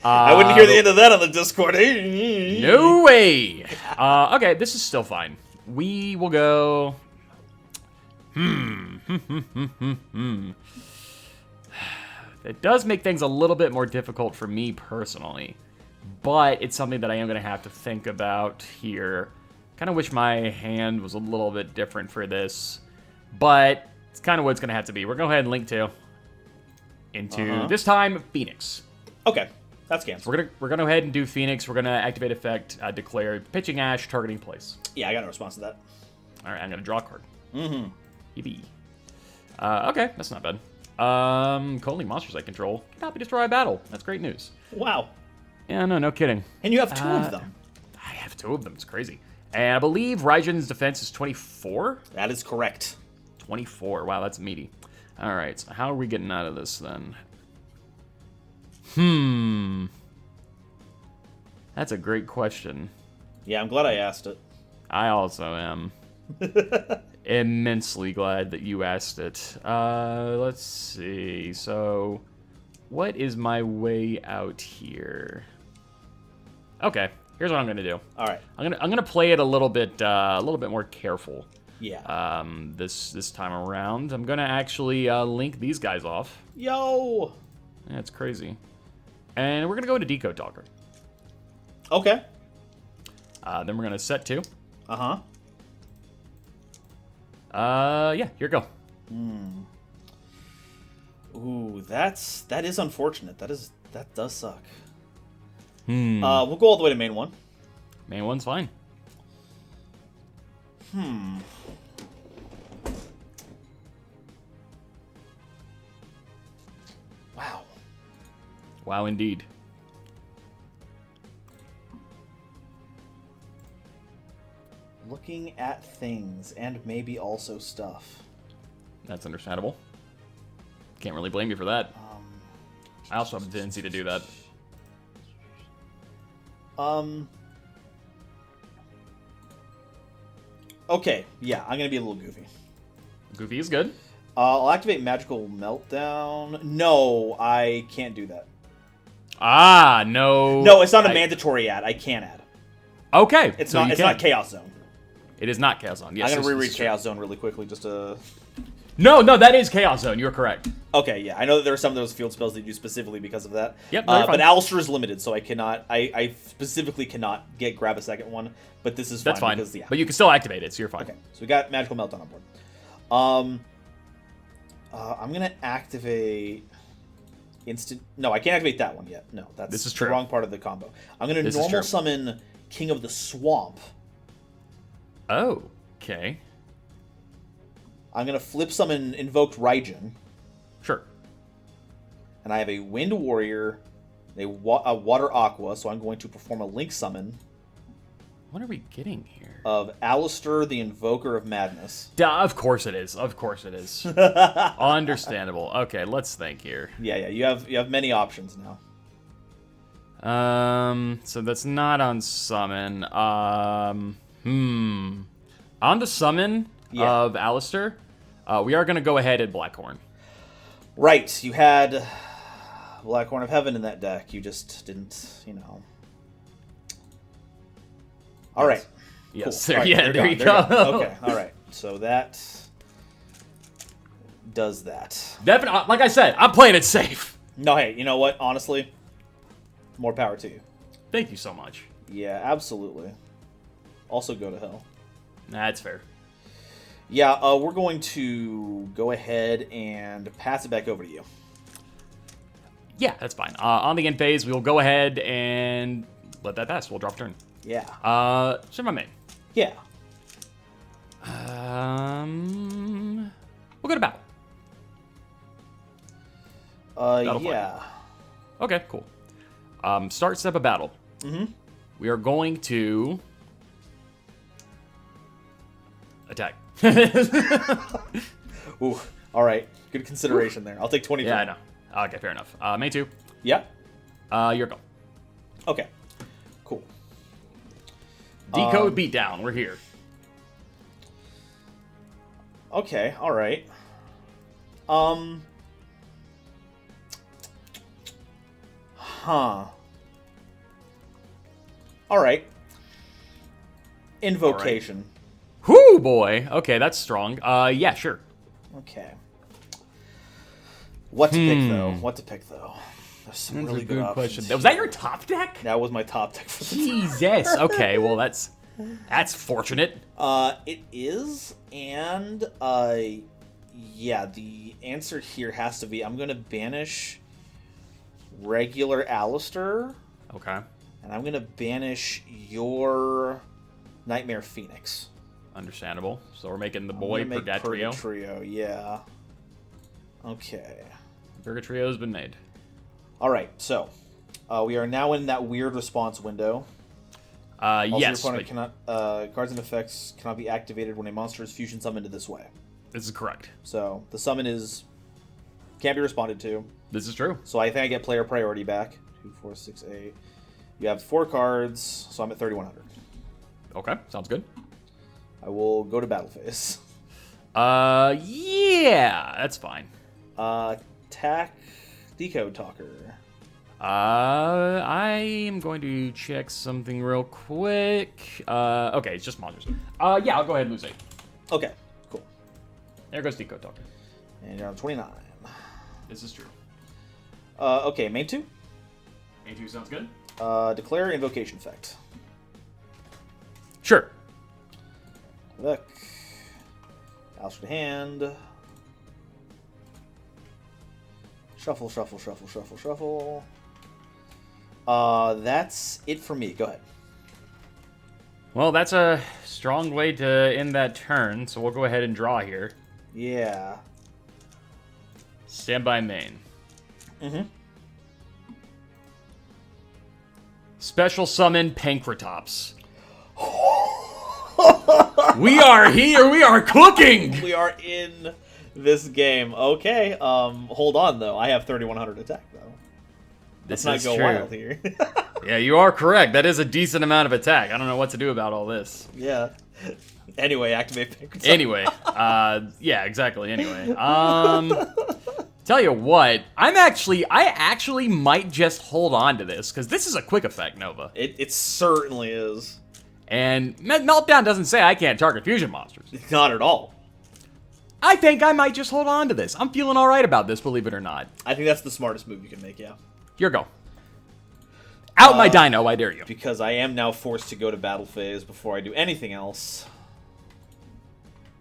I wouldn't hear the end of that on the Discord. No way! Okay, this is still fine. We will go... It does make things a little bit more difficult for me personally, but it's something that I am going to have to think about here. Kind of wish my hand was a little bit different for this, but it's kind of what it's going to have to be. We're going to go ahead and link into this time Phoenix. Okay, that's canceled. We're gonna go ahead and do Phoenix. We're gonna activate effect, declare pitching ash, targeting place. Yeah, I got a response to that. All right, I'm gonna draw a card. Mm-hmm. Yippee. Okay, that's not bad. Calling monsters I control cannot be destroyed by battle. That's great news. Wow. Yeah, no kidding. And you have two of them. I have two of them. It's crazy. And I believe Raijin's defense is 24. That is correct. 24. Wow, that's meaty. All right, so how are we getting out of this then? That's a great question. Yeah, I'm glad I asked it. I also am. Immensely glad that you asked it. Let's see. So, what is my way out here? Okay. Here's what I'm gonna do. All right. I'm gonna play it a little bit more careful. Yeah. This time around, I'm gonna actually link these guys off. Yo. Yeah, it's crazy. And we're gonna go into Decode Talker. Okay. Then we're gonna set 2. Uh-huh. Yeah, here you go. Ooh, that is unfortunate. That does suck. We'll go all the way to main 1. Main 1's fine. Wow. Wow, indeed. Looking at things and maybe also stuff. That's understandable. Can't really blame you for that. I also have a tendency to do that. Okay, yeah, I'm gonna be a little goofy. Goofy is good. I'll activate Magical Meltdown. No, I can't do that. Ah, no. No, it's not a mandatory add. I can add. Okay. It's so not. It's not Chaos Zone. It is not Chaos Zone. Yes, I'm gonna reread Chaos Zone really quickly, just to. No, that is Chaos Zone. You're correct. Okay, yeah, I know that there are some of those field spells that you do specifically because of that. Yep, but Alistair is limited, so I cannot. I specifically cannot grab a second one. But this is fine. That's fine. Because, yeah. But you can still activate it, so you're fine. Okay, so we got Magical Meltdown on board. I'm gonna activate instant. No, I can't activate that one yet. No, that's true. The wrong part of the combo. I'm gonna normal summon King of the Swamp. Oh, okay. I'm gonna flip summon Invoked Raijin. Sure. And I have a Wind Warrior, a Water Aqua, so I'm going to perform a Link Summon. What are we getting here? Of Alistair, the Invoker of Madness. Of course it is. Of course it is. Understandable. Okay, let's think here. Yeah. You have many options now. So that's not on summon. On the summon of Alistair, we are going to go ahead and Blackhorn. Right. You had Blackhorn of Heaven in that deck. You just didn't, All right. Yes. Cool. There you go. Okay. All right. So that does that. Definitely. Like I said, I'm playing it safe. No, hey, you know what? Honestly, more power to you. Thank you so much. Yeah, absolutely. Also go to hell. That's fair. Yeah, we're going to go ahead and pass it back over to you. Yeah, that's fine. On the end phase, we'll go ahead and let that pass. We'll drop turn. Yeah. Send my main. Yeah. We'll go to battle. Yeah. Okay, cool. Start step of battle. Mm-hmm. We are going to attack. Ooh, all right. Good consideration there. I'll take 23. Yeah, I know. Okay, fair enough. Main 2. Yeah. You're go. Okay. Cool. Decode beatdown. We're here. Okay. All right. Huh. All right. Invocation. Whoo, boy. Okay, that's strong. Yeah, sure. Okay. What to pick, though? There's some really good options. Was that your top deck? That was my top deck for the Jesus. Okay, well, that's fortunate. It is, and, yeah, the answer here has to be I'm going to banish regular Alistair. Okay. And I'm going to banish your Nightmare Phoenix. Understandable. So we're making the boy Purgatrio. Purgatrio, yeah. Okay. Purgatrio's been made. All right, so we are now in that weird response window. Also, yes. your opponent cannot, cards and effects cannot be activated when a monster is fusion summoned this way. This is correct. So the summon can't be responded to. This is true. So I think I get player priority back. 2, 4, 6, 8. You have 4 cards, so I'm at 3,100. Okay, sounds good. I will go to battle phase. Yeah, that's fine. Attack Decode Talker. I am going to check something real quick. Okay, it's just monsters. Yeah, I'll go ahead and lose 8. Okay, cool. There goes Deco Talker. And you're on 29. This is true. Okay, main 2. Main 2 sounds good. Declare invocation effect. Sure. Look. Alistair to hand. Shuffle, shuffle, shuffle, shuffle, shuffle. That's it for me. Go ahead. Well, that's a strong way to end that turn, so we'll go ahead and draw here. Yeah. Stand by main. Mm-hmm. Special summon Pankratops. We are here. We are cooking. We are in this game. Okay. Hold on though. I have 3100 attack though. Let's not go wild here. Yeah, you are correct. That is a decent amount of attack. I don't know what to do about all this. Yeah. Anyway, activate Pankratops. Anyway, yeah, exactly. Anyway, tell you what, I actually might just hold on to this because this is a quick effect, Nova. It certainly is. And Meltdown doesn't say I can't target fusion monsters. Not at all. I think I might just hold on to this. I'm feeling all right about this, believe it or not. I think that's the smartest move you can make, yeah. Your go. Out my dino, I dare you. Because I am now forced to go to battle phase before I do anything else.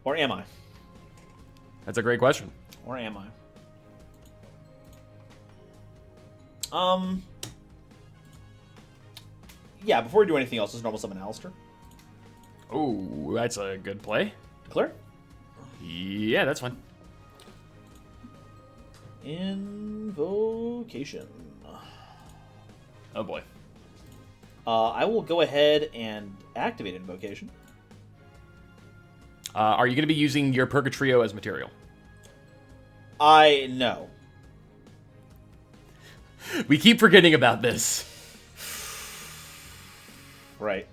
Or am I? That's a great question. Or am I? Yeah, before we do anything else, let's normal summon Alistair. Ooh, that's a good play. Declare? Yeah, that's fine. Invocation. Oh boy. I will go ahead and activate Invocation. Are you going to be using your Purgatrio as material? I know. We keep forgetting about this. Right.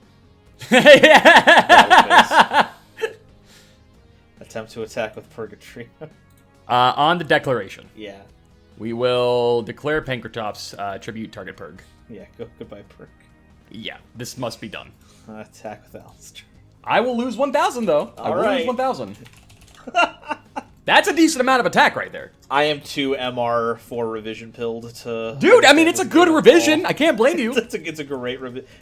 Yeah. Attempt to attack with Purgatrio. On the declaration, Yeah. we will declare Pankratops tribute target Purg. Yeah, goodbye, Purg. Yeah, this must be done. Attack with Alistair. I will lose 1,000 though. I will right. lose 1,000. That's a decent amount of attack right there. I am too MR for revision pilled to. Dude, I mean it's a good revision. I can't blame you. It's a great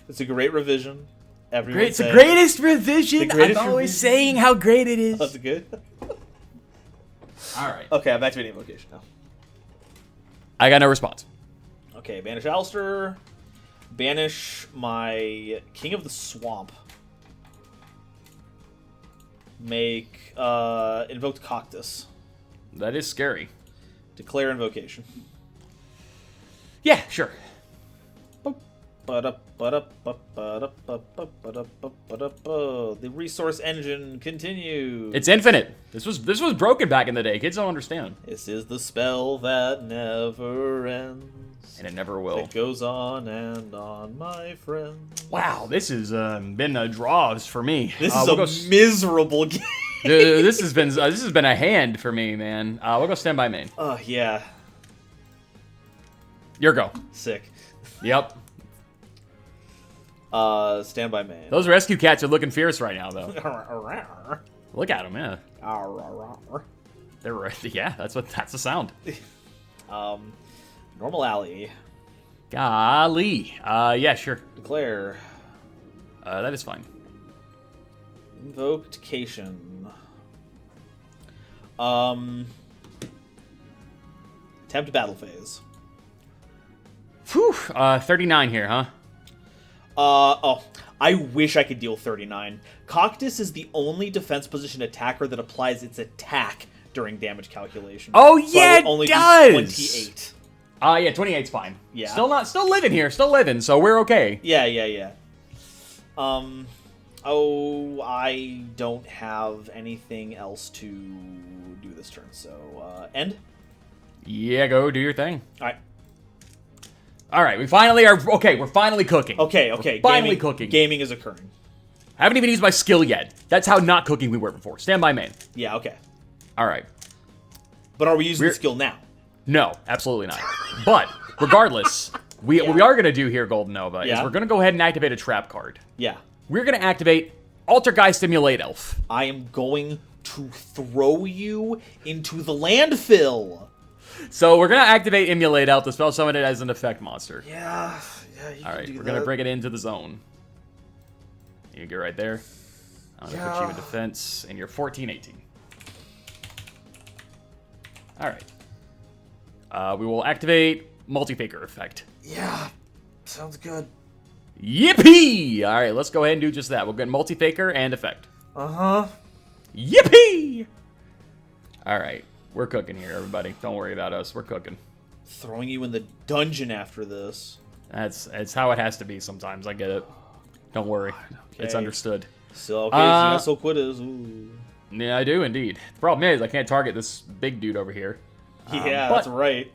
It's a great revision. Everyone It's the greatest revision. greatest I'm always revision. saying how great it is. That's good. All right. Okay, I'm activating invocation now. I got no response. Okay, banish Alistair. Banish my King of the Swamp. Make invoked Cactus. That is scary. Declare invocation. Yeah, sure. The resource engine continues. It's infinite. This was broken back in the day. Kids don't understand. This is the spell that never ends. And it never will. It goes on and on, my friend. Wow, this has been a draws for me. This is a miserable game. This has been a hand for me, man. We'll go stand by main. Oh yeah. Your go. Sick. Yep. Stand by main. Those rescue cats are looking fierce right now, though. Look at them, yeah. They're right. Yeah, that's the sound. Normal alley. Golly. Yeah, sure. Declare. That is fine. Invocation. Attempt battle phase. Whew. 39 here, huh? Oh, I wish I could deal 39. Cactus is the only defense position attacker that applies its attack during damage calculation. Oh, So yeah, I will only it does! do 28. Yeah, 28's fine. Yeah. Still living here, still living, so we're okay. Yeah. Oh, I don't have anything else to do this turn, so, end? Yeah, go do your thing. Alright. Alright, we finally are, okay, we're finally cooking. Okay. We're finally cooking. Gaming is occurring. I haven't even used my skill yet. That's how not cooking we were before. Stand by main. Yeah, okay. Alright. But are we using the skill now? No, absolutely not. But, regardless, What we are going to do here, GoldenNova, is Yeah. we're going to go ahead and activate a trap card. Yeah. We're going to activate Altergeist Stimulate Elf. I am going to throw you into the landfill. So we're going to activate Emulate Elf to spell summon it as an effect monster. Yeah. All right, we're going to bring it into the zone. You get right there. I'm going to put you in defense, and you're 14-18. All right. We will activate Multi-Faker effect. Yeah. Sounds good. Yippee! All right, let's go ahead and do just that. We'll get Multi-Faker and effect. Uh-huh. Yippee! All right, we're cooking here, everybody. Don't worry about us. We're cooking. Throwing you in the dungeon after this. It's how it has to be sometimes. I get it. Don't worry. Okay. It's understood. So, okay, so you got so quitters. Ooh. Yeah, I do indeed. The problem is I can't target this big dude over here. Yeah, that's right.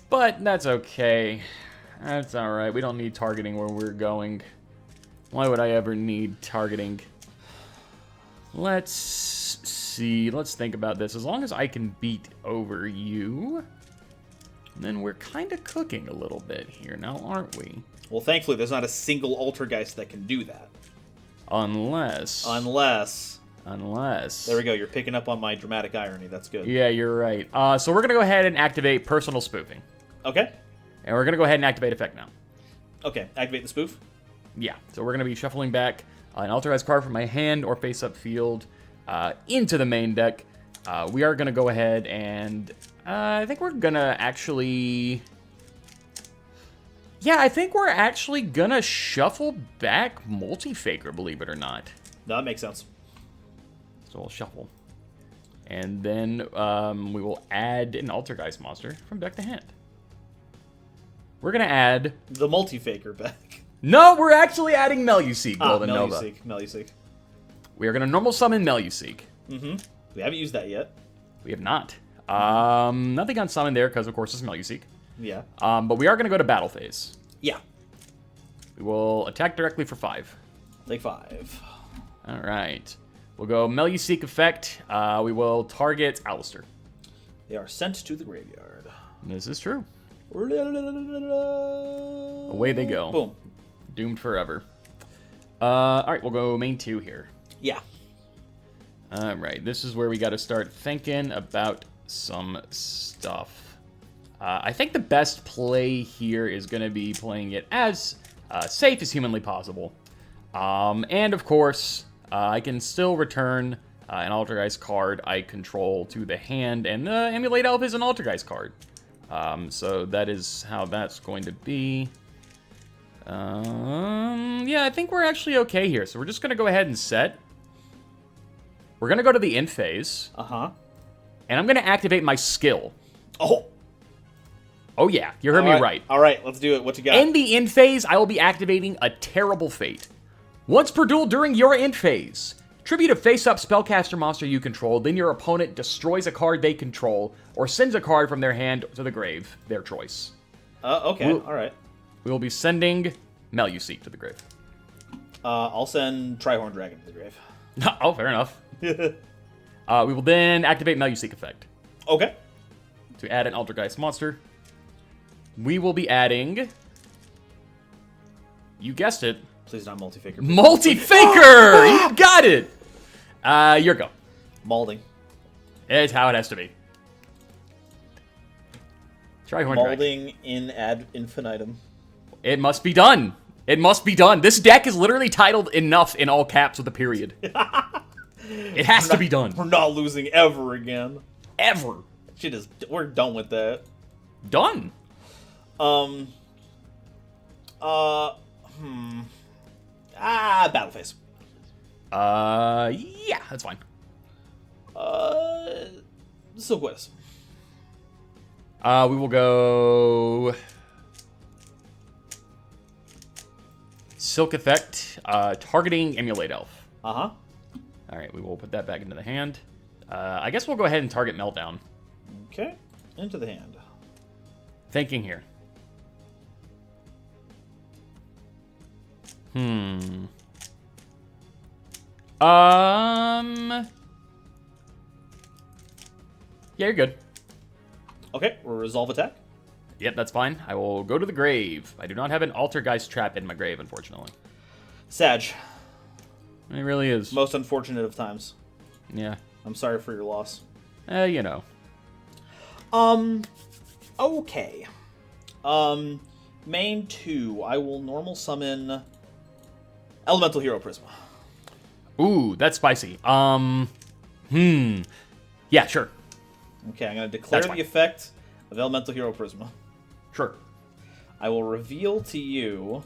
But that's okay. That's alright. We don't need targeting where we're going. Why would I ever need targeting? Let's see. Let's think about this. As long as I can beat over you, then we're kind of cooking a little bit here now, aren't we? Well, thankfully, there's not a single Altergeist that can do that. Unless. There we go. You're picking up on my dramatic irony. That's good. Yeah, you're right. So we're going to go ahead and activate Personal Spoofing. Okay. And we're going to go ahead and activate Effect now. Okay. Activate the spoof. Yeah. So we're going to be shuffling back an Altergeist card from my hand or face-up field into the main deck. We are going to go ahead and... I think we're going to actually... Yeah, I think we're actually going to shuffle back Multi-Faker, believe it or not. No, that makes sense. So we'll shuffle. And then we will add an Altergeist monster from deck to hand. We're going to add... The Multi-Faker back. No, we're actually adding Meluseek, GoldenNova. Meluseek. We are going to normal summon Meluseek. Mm-hmm. We haven't used that yet. We have not. Nothing on summon there because, of course, it's Meluseek. Yeah. But we are going to go to battle phase. Yeah. We will attack directly for 5. Take 5. All right. We'll go Meluseek effect. We will target Alistair. They are sent to the graveyard. This is true. Away Away they go. Boom. Doomed forever. All right, we'll go main 2 here. Yeah. All right, this is where we got to start thinking about some stuff. I think the best play here is going to be playing it as safe as humanly possible. And, of course, I can still return an Altergeist card I control to the hand, and Emulate Elf is an Altergeist card. So that is how that's going to be. Yeah, I think we're actually okay here. So we're just going to go ahead and set. We're going to go to the end phase. Uh-huh. And I'm going to activate my skill. Oh. Oh, yeah. You heard me right. All right, let's do it. What you got? In the end phase, I will be activating a Terrible Fate. Once per duel during your end phase, tribute a face-up spellcaster monster you control, then your opponent destroys a card they control, or sends a card from their hand to the grave, their choice. Okay, all right. We will be sending Meluseek to the grave. I'll send Trihorn Dragon to the grave. Oh, fair enough. We will then activate Meluseek effect. Okay. To add an Altergeist monster. We will be adding... You guessed it. Please not Multi-Faker. Multi-Faker! You got it! Your go. Malding. It's how it has to be. Trihorn Dragon. Malding in ad infinitum. It must be done. It must be done. This deck is literally titled Enough in all caps with a period. It has to be done. We're not losing ever again. Ever. Shit is... We're done with that. Done. Battle phase. Yeah, that's fine. Silkwiz. We will go... Silk effect, targeting Emulate Elf. Uh-huh. Alright, we will put that back into the hand. I guess we'll go ahead and target Meltdown. Okay. Into the hand. Thinking here. Yeah, you're good. Okay, we'll resolve attack. Yep, that's fine. I will go to the grave. I do not have an Altergeist trap in my grave, unfortunately. Sag. It really is. Most unfortunate of times. Yeah. I'm sorry for your loss. You know. Okay. Main 2, I will normal summon Elemental Hero Prisma. Ooh, that's spicy. Yeah, sure. Okay, I'm going to declare the effect of Elemental Hero Prisma. Sure. I will reveal to you...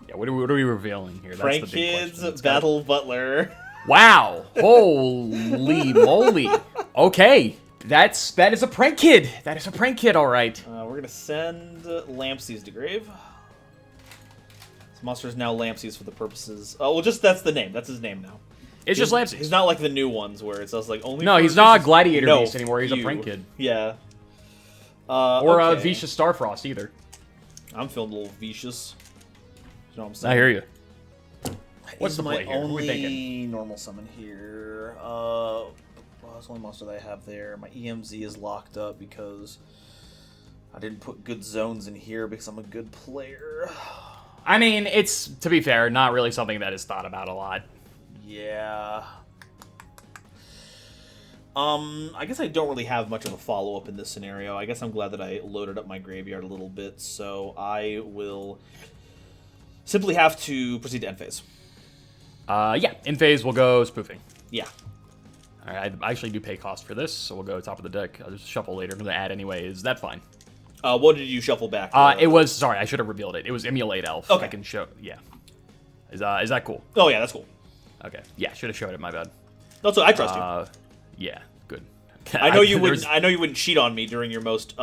Yeah, what are we revealing here? Prank That's the big Kids Battle Butler. Wow! Holy moly! Okay, that is a prank kid. That is a prank kid, all right. We're gonna send Lampsies to grave. This monster is now Lampsies for the purposes. Oh, well, that's the name. That's his name now. It's just Lampsies. He's not like the new ones where it says like only. No, he's not a gladiator beast anymore. He's a prank kid. Yeah. Or a Vicious Starfrost either. I'm feeling a little vicious. You know what I'm saying? I hear you. What's the play here? Only What are we thinking? normal summon here. Well, that's the only monster that I have there. My EMZ is locked up because I didn't put good zones in here because I'm a good player. I mean, it's, to be fair, not really something that is thought about a lot. Yeah. I guess I don't really have much of a follow-up in this scenario. I guess I'm glad that I loaded up my graveyard a little bit, so I will simply have to proceed to end phase. Yeah, in phase we'll go spoofing. Yeah. All right, I actually do pay cost for this, so we'll go top of the deck. I'll just shuffle later. I'm going to add anyway. Is that fine? What did you shuffle back? It was, sorry, I should have revealed it. It was Emulate Elf. Okay. I can show, yeah. Is that cool? Oh, yeah, that's cool. Okay. Yeah, should have showed it, my bad. Also, I trust you. Yeah, good. I know you wouldn't. I know you wouldn't cheat on me during your most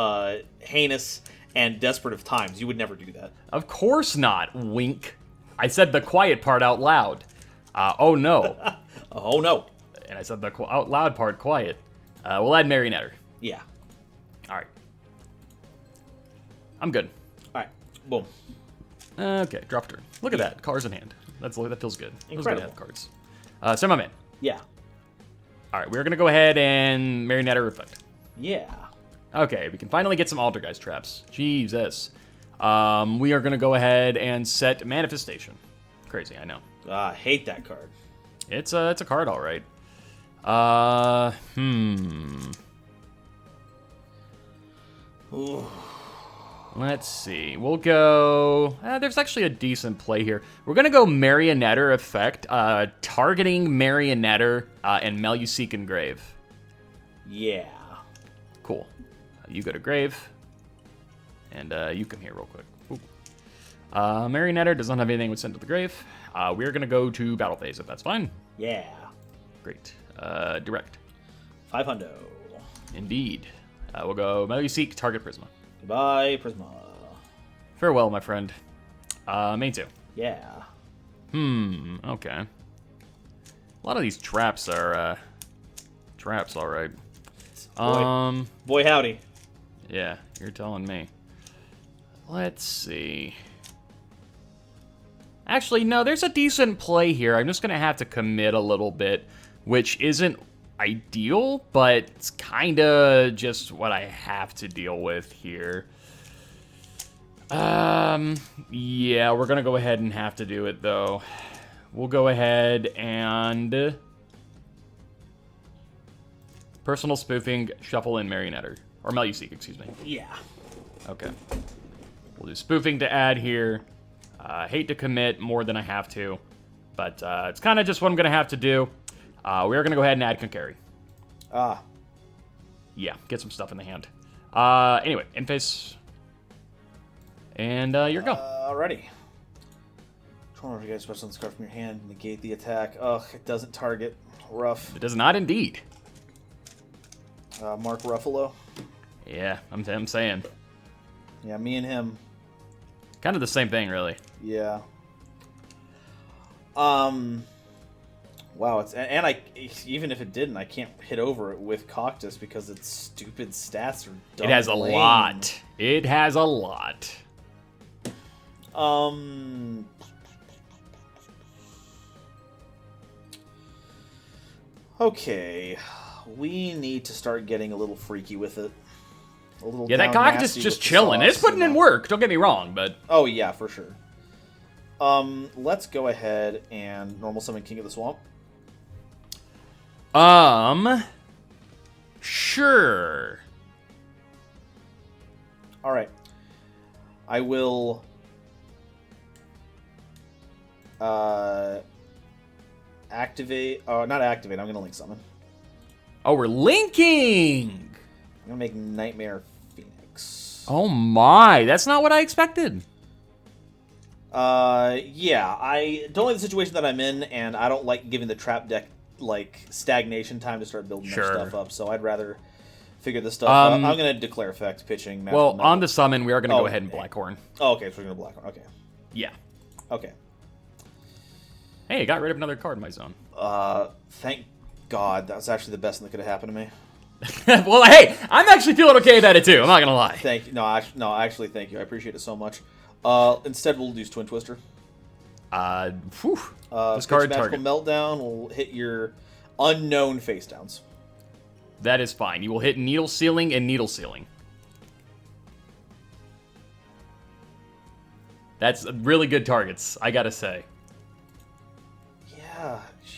heinous and desperate of times. You would never do that. Of course not. Wink. I said the quiet part out loud. Oh no. Oh no. And I said the out loud part quiet. We'll add Marionetter. Yeah. All right. I'm good. All right. Boom. Okay. Drop turn. Look at that. Cards in hand. That feels good. Incredible. Feels good to have cards. So my man. Yeah. All right. We're gonna go ahead and Marionetter effect. Yeah. Okay. We can finally get some Altergeist traps. Jesus. We are gonna go ahead and set Manifestation. Crazy. I know. I hate that card. It's a card, all right. Ooh. Let's see. We'll go... there's actually a decent play here. We're going to go Marionetter effect, targeting Marionetter and Meluseek and Grave. Yeah. Cool. You go to Grave. And you come here real quick. Ooh. Marionetter does not have anything with send to the Grave. We're going to go to Battle Phase, if that's fine. Yeah. Great. Direct. 500. Indeed. We'll go Meluseek, target Prisma. Goodbye, Prisma. Farewell, my friend. Main 2. Yeah. Okay. A lot of these traps are, traps, alright. Boy howdy. Yeah, you're telling me. Let's see. Actually, no, there's a decent play here. I'm just going to have to commit a little bit, which isn't ideal, but it's kind of just what I have to deal with here. Yeah, we're going to go ahead and have to do it, though. We'll go ahead and... Personal spoofing, shuffle in Marionetter. Or Meluseek, excuse me. Yeah. Okay. We'll do spoofing to add here. Hate to commit more than I have to, but it's kind of just what I'm going to have to do. We're going to go ahead and add Concarry. Yeah, get some stuff in the hand. Anyway, in face. And you're go. Alrighty. Try to get a special card from your hand, negate the attack. Ugh, it doesn't target. Rough. It does not indeed. Mark Ruffalo. Yeah, I'm saying. Yeah, me and him. Kind of the same thing, really. Yeah. Wow, and I even if it didn't, I can't hit over it with Coctus because its stupid stats are dumb. It has a lame. lot. It has a lot. Okay. We need to start getting a little freaky with it. A little Yeah, that down cock nasty just with the chilling. sauce, It's putting you in know. work. Don't get me wrong, but Oh yeah, for sure. Let's go ahead and normal summon King of the Swamp. sure. All right. I will activate. Not activate. I'm gonna link summon. Oh, we're linking. I'm gonna make Nightmare Phoenix. Oh my, that's not what I expected. Yeah, I don't like the situation that I'm in, and I don't like giving the trap deck like stagnation time to start building their Sure. stuff up. So I'd rather figure this stuff out. I'm gonna declare effect pitching. Magical Well, Missile. on the summon, we are going to Oh, go ahead and okay. Blackhorn. Oh, okay, so we're gonna black one. Okay, Yeah. okay. Hey, I got rid of another card in my zone. Thank God, that's actually the best thing that could have happened to me. Well, hey, I'm actually feeling okay about it too. I'm not going to lie. Thank you. No, actually, thank you. I appreciate it so much. Instead, we'll use Twin Twister. Whew. This Discard Magical target. Meltdown will hit your unknown face downs. That is fine. You will hit Needle Sealing and Needle Sealing. That's really good targets, I gotta say.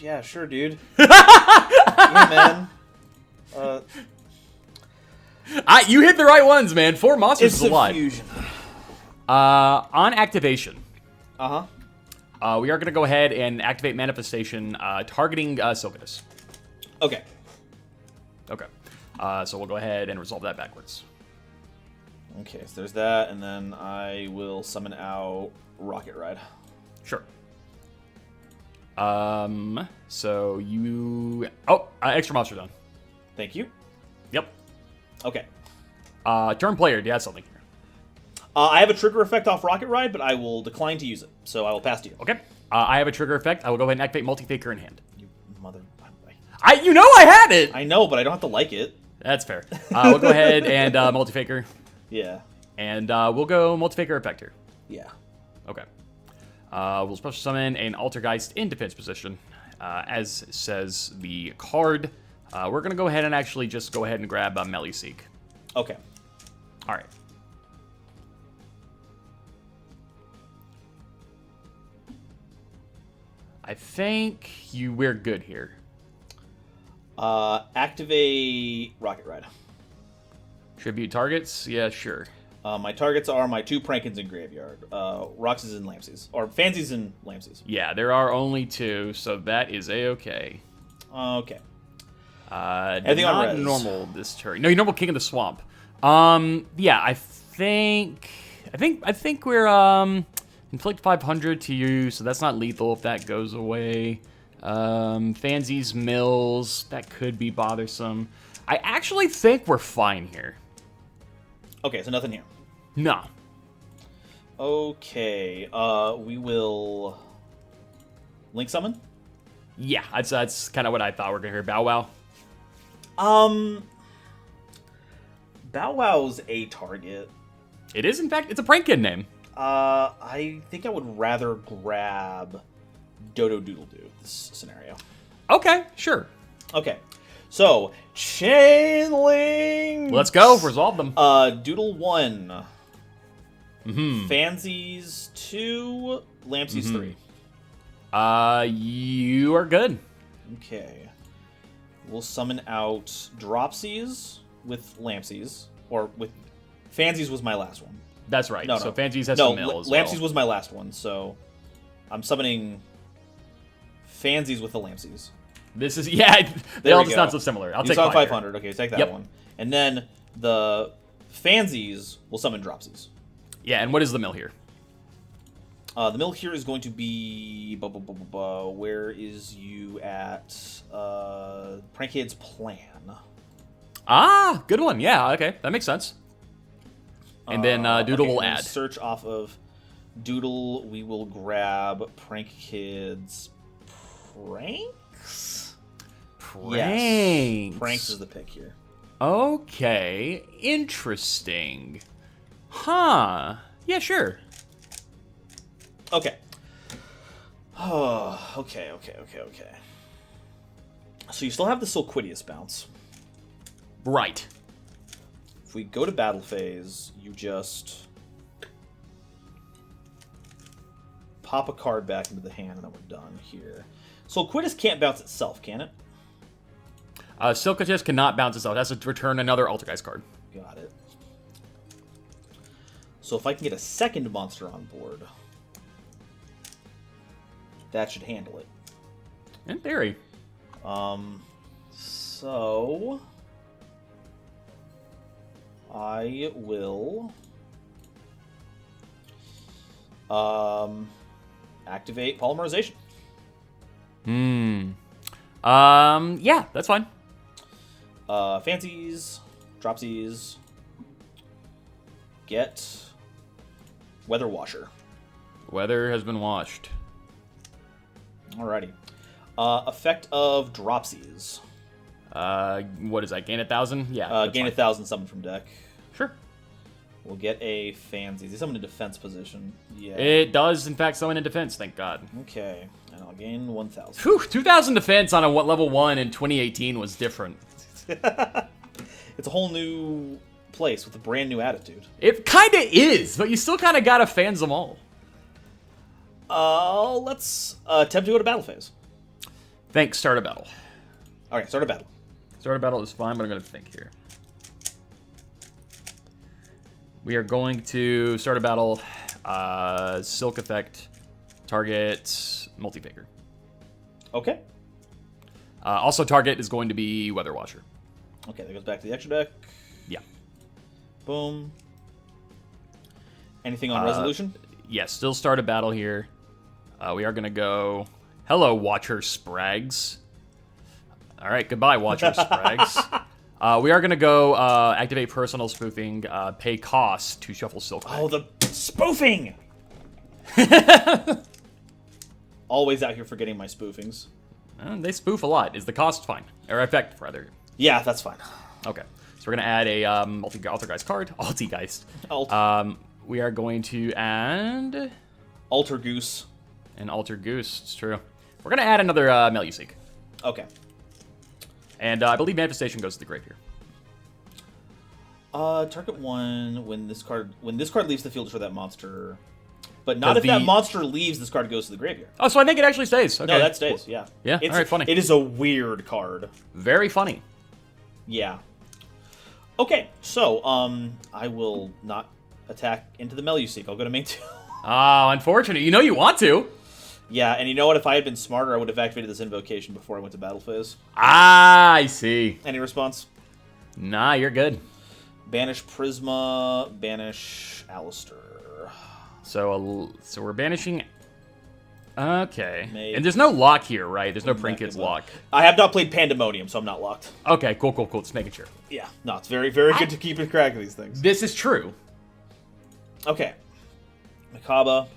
Yeah, sure, dude. Yeah, man. You hit the right ones, man. 4 monsters It's is a lot. fusion. On activation, Uh-huh. we are gonna go ahead and activate Manifestation, targeting Sylvanas. Okay. Okay. So we'll go ahead and resolve that backwards. Okay, so there's that, and then I will summon out Rocket Ride. Sure. So you... Oh, extra monster done. Thank you. Yep. Okay. Turn player, do you have something here? I have a trigger effect off Rocket Ride, but I will decline to use it, so I will pass to you. Okay. I have a trigger effect. I will go ahead and activate Multi-Faker in hand. You mother... You know I had it! I know, but I don't have to like it. That's fair. We'll go ahead and Multi-Faker. Yeah. And we'll go Multi-Faker Effector. Yeah. Okay. We'll special summon an Altergeist in defense position. As says the card. We're going to go ahead and actually just go ahead and grab Melee Seek. Okay. All right. I think we're good here. Activate Rocket Ride. Tribute targets? Yeah, sure. My targets are my 2 Prankins in Graveyard. Roxas and Lamsies. Or Fansies and Lamsies. Yeah, there are only 2, so that is A-okay. Okay. Anything on not res? normal this turn. No, you normal King of the Swamp. Yeah, I think we're inflict 500 to you, so that's not lethal if that goes away. Fansies Mills, that could be bothersome. I actually think we're fine here. Okay, so nothing here. No. Okay. We will Link Summon? Yeah, that's kind of what I thought. We're gonna hear Bow Wow. Bow Wow's a target. It is, in fact, it's a prank kid name. I think I would rather grab Dodo Doodle Doo this scenario. Okay, sure. Okay. So, Chain Link! Let's go. Resolve them. Doodle 1. Fansies 2. Lamsies 3. You are good. Okay. We'll summon out Dropsies with Lamsies. Or with... Fansies was my last one. That's right. No, So no. Fansies has No, some mill as well. Lamsies was my last one, so... I'm summoning Fansies with the Lamsies. This is, yeah, they There all we just go. sound so similar. I'll You take saw 500. 500. Okay, take that Yep. one. And then the Fansies will summon Dropsies. Yeah, and what is the mill here? The mill here is going to be... Where is you at? Prankhead's Plan. Ah, good one. Yeah, okay. That makes sense. And then Doodle Okay, will and then add. Search off of Doodle, we will grab Prankhead's Pranks? Pranks. Yes. Pranks is the pick here. Okay, interesting. Huh. Yeah, sure. Okay. Oh, okay. So you still have the Sulquidius bounce. Right. If we go to battle phase, you just pop a card back into the hand, and then we're done here. Sulquittus can't bounce itself, can it? Silcatus cannot bounce itself. It has to return another Altergeist card. Got it. So if I can get a second monster on board, that should handle it. In theory. So I will activate polymerization. Yeah, that's fine. Fancies, dropsies, get Weather Washer. Weather has been washed. Alrighty. Effect of dropsies. What is that? Gain 1,000? Yeah. Gain 1,000 summon from deck. Sure. We'll get a Fancies. They summon in defense position. Yeah. It does, in fact, summon in defense, thank God. Okay. And I'll gain 1,000. Whew, 2,000 defense on a level 1 in 2018 was different. It's a whole new place with a brand new attitude. It kind of is, but you still kind of gotta fans them all. Let's attempt to go to battle phase. Thanks, start a battle. Alright, start a battle. Start a battle is fine, but I'm gonna think here. We are going to start a battle. Silk effect, target, multi-figure. Okay. Also, target is going to be Weather Watcher. Okay, that goes back to the extra deck. Yeah. Boom. Anything on resolution? Yes, still start a battle here. We are going to go... Hello, Watcher Sprags. All right, goodbye, Watcher Sprags. We are going to go activate personal spoofing, pay cost to shuffle Silk. Oh, the spoofing! Always out here forgetting my spoofings. They spoof a lot. Is the cost fine? Or effect, rather. Yeah, that's fine. Okay. So we're going to add a Altergeist card. Altergeist. Alt. We are going to add... Alter Goose. An Alter Goose. It's true. We're going to add another Meluseek. Okay. And I believe Manifestation goes to the grave here. Target one when this card leaves the field for that monster, but not if that monster leaves. This card goes to the graveyard. Oh, so I think it actually stays. Okay. No, that stays. Yeah. Yeah. All right. Funny. It is a weird card. Very funny. Yeah. Okay, so I will not attack into the Meluseek. I'll go to main 2. Oh, unfortunate. You know you want to. Yeah, and you know what? If I had been smarter, I would have activated this invocation before I went to battle phase. Ah, I see. Any response? Nah, you're good. Banish Prisma, banish Alistair. So we're banishing... Okay. Maybe. And there's no lock here, right? There's no Prinkids lock. I have not played Pandemonium, so I'm not locked. Okay, cool. Just making sure. Yeah, no, it's very, very good to keep track of these things. This is true. Okay. Makaba.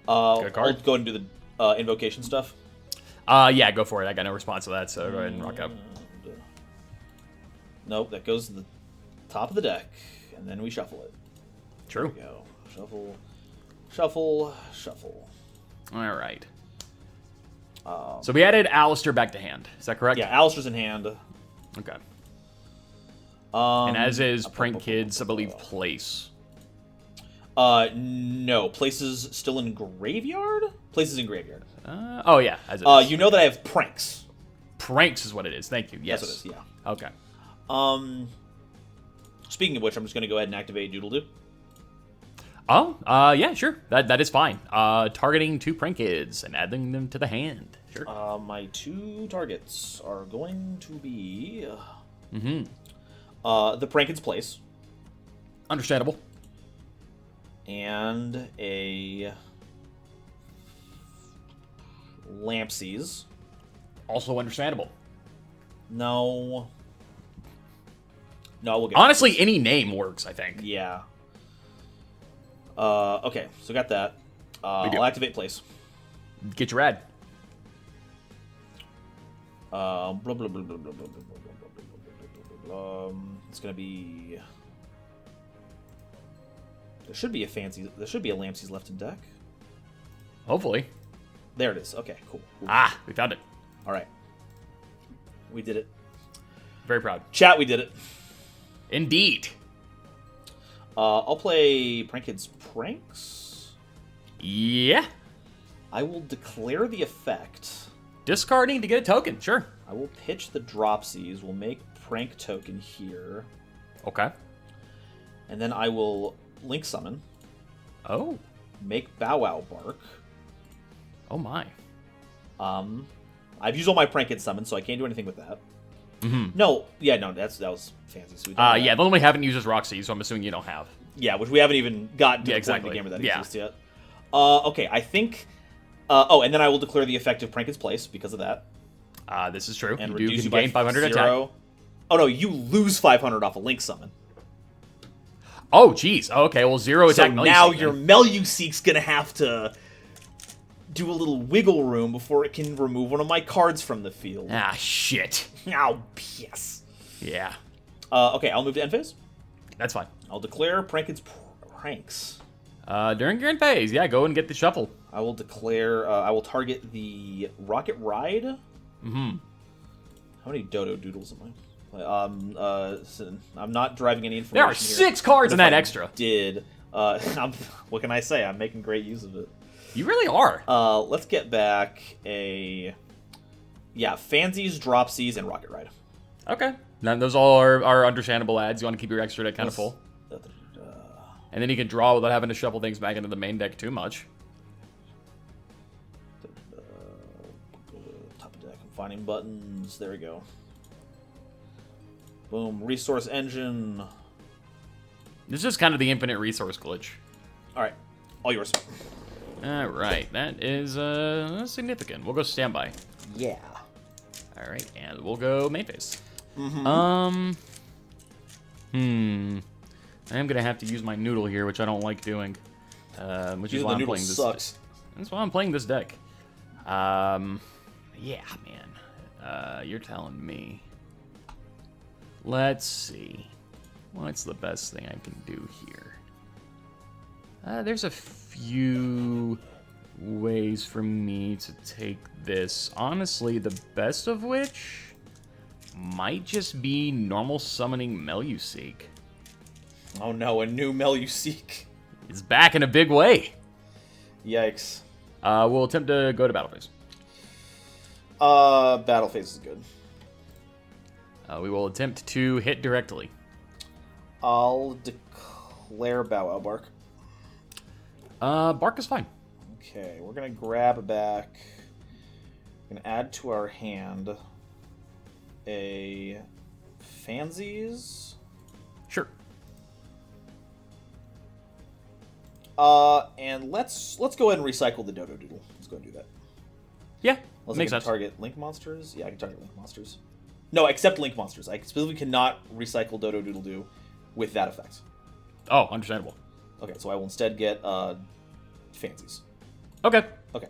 Good card. I'll go and do the invocation stuff. Yeah, go for it. I got no response to that, so go ahead and rock up. Nope, that goes to the top of the deck, and then we shuffle it. True. There we go. Shuffle, shuffle, shuffle. All right. So we added Alistair back to hand. Is that correct? Yeah, Alistair's in hand. Okay. And as is Prank Kids, I believe, place. No. Places still in graveyard? Places in graveyard. Oh, yeah. As it is. You know that I have pranks. Pranks is what it is. Thank you. Yes. That's what it is, yeah. Okay. Speaking of which, I'm just going to go ahead and activate Doodle-Doo. Oh, yeah, sure. That is fine. Targeting 2 Prank Kids and adding them to the hand. Sure. My 2 targets are going to be... the Prank Kids place. Understandable. And a... Lampsies. Also understandable. No. No, we'll get Honestly, any name works, I think. Yeah. Okay, so got that. I'll activate place. Get your ad. It's gonna be. There should be a fancy. There should be a Lampsies left in deck. Hopefully. There it is. Okay, cool. Ah, we found it. All right. We did it. Very proud. Chat, we did it. Indeed. I'll play Prank Kids Pranks. Yeah. I will declare the effect. Discarding to get a token, sure. I will pitch the Dropsies. We'll make Prank token here. Okay. And then I will Link Summon. Oh. Make Bow Wow bark. Oh my. I've used all my Prank Kid summons, so I can't do anything with that. Mm-hmm. No, that was fancy. So yeah, the one we haven't used is Roxy, so I'm assuming you don't have. Yeah, which we haven't even gotten to the point in the game where that exists yet. Okay, I think... and then I will declare the effective Prank Kid's place because of that. This is true. And you can gain 500 attack. Oh no, you lose 500 off a Link summon. Oh, jeez. Okay, well, 0 attack. So now your Meluseek's gonna have to do a little wiggle room before it can remove one of my cards from the field. Ah, shit. Oh, yes. Yeah. Okay, I'll move to end phase. That's fine. I'll declare Prank Kid's Pranks. During your end phase, yeah, go and get the shuffle. I will declare, I will target the Rocket Ride. Mm-hmm. How many Dodo Doodles am I? I'm not driving any information. There are 6 cards in that extra. What can I say? I'm making great use of it. You really are. Let's get back Fansies, Dropsies, and Rocket Ride. Okay. Now, those all are understandable adds. You want to keep your extra deck kind of full. And then you can draw without having to shuffle things back into the main deck too much. Top of deck, I'm finding buttons. There we go. Boom. Resource engine. This is just kind of the infinite resource glitch. Alright. All yours. Alright. That is significant. We'll go standby. Yeah. Alright. And we'll go main phase. Mm-hmm. I am going to have to use my noodle here, which I don't like doing. Which is why I'm playing this. Sucks. That's why I'm playing this deck. Yeah, man. You're telling me. Let's see. What's the best thing I can do here? There's a few ways for me to take this. Honestly, the best of which might just be normal summoning Meluseek. Oh no, a new Meluseek. It's back in a big way. Yikes. We'll attempt to go to battle phase. Battle phase is good. We will attempt to hit directly. I'll declare Bow Wow bark. Bark is fine. Okay, we're gonna grab back. We're gonna add to our hand a Fansies. Sure. And let's go ahead and recycle the Dodo Doodle. Let's go and do that. Yeah, Unless makes I can sense. target Link monsters. Yeah, I can target Link monsters. No, except Link monsters. I specifically cannot recycle Dodo Doodle Doo with that effect. Oh, understandable. Okay, so I will instead get Fansies. Okay. Okay.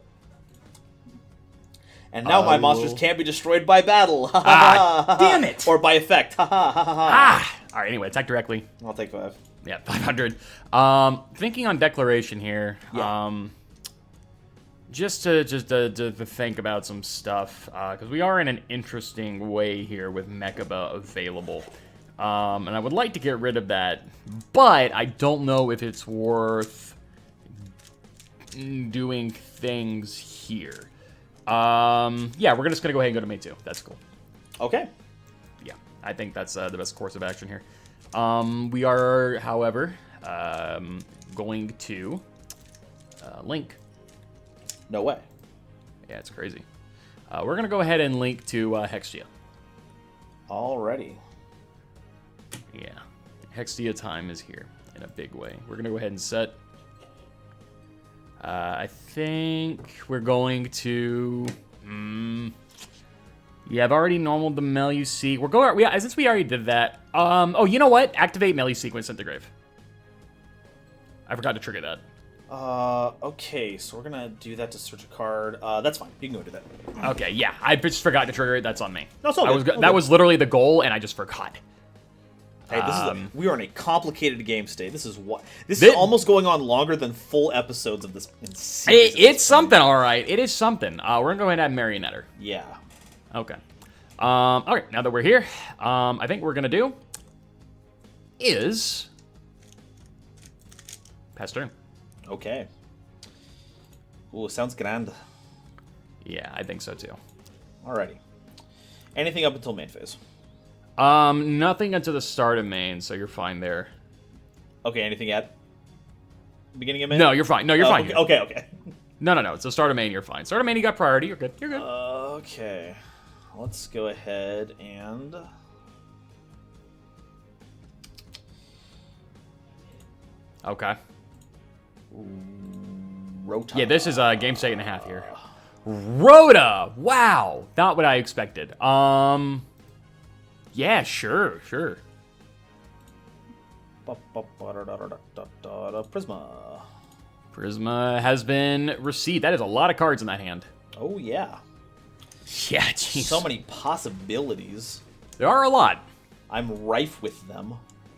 And now my monsters can't be destroyed by battle. Damn it! Or by effect. All right, anyway, attack directly. I'll take 5. Yeah, 500. Thinking on declaration here. Yeah. Just to think about some stuff, because we are in an interesting way here with Mechaba available. And I would like to get rid of that, but I don't know if it's worth doing things here. Yeah, we're just going to go ahead and go to main 2. That's cool. Okay. Yeah, I think that's the best course of action here. We are, however, going to link. No way. Yeah, it's crazy. We're going to go ahead and link to Hextia. Alrighty. Yeah, Hextia time is here in a big way. We're going to go ahead and set. I think we're going to... Yeah, I've already normaled the Meluseek. We're going... Yeah, since we already did that... oh, you know what? Activate Meluseek when sent to grave. I forgot to trigger that. Okay, so we're gonna do that to search a card. That's fine. You can go do that. Okay, yeah. I just forgot to trigger it. That's on me. No, it's all good. That was literally the goal, and I just forgot. Hey, we are in a complicated game state. This is almost going on longer than full episodes of this insane. It's something, all right. It is something. We're gonna go ahead and add Marionetter. Yeah. Okay. All right. Now that we're here, I think what we're gonna do is Pass turn. Okay. Ooh, sounds grand. Yeah, I think so too. Alrighty. Anything up until main phase? Nothing until the start of main, so you're fine there. Okay, anything at beginning of main? No, you're fine. No, you're fine. Okay. No. It's the start of main, you're fine. Start of main, you got priority. You're good. You're good. Okay. Let's go ahead and... Okay. Rota. Yeah, this is a game state and a half here. Rhoda! Wow! Not what I expected. Yeah, sure. Prisma. Prisma has been received. That is a lot of cards in that hand. Oh, yeah. Yeah, jeez. So many possibilities. There are a lot. I'm rife with them.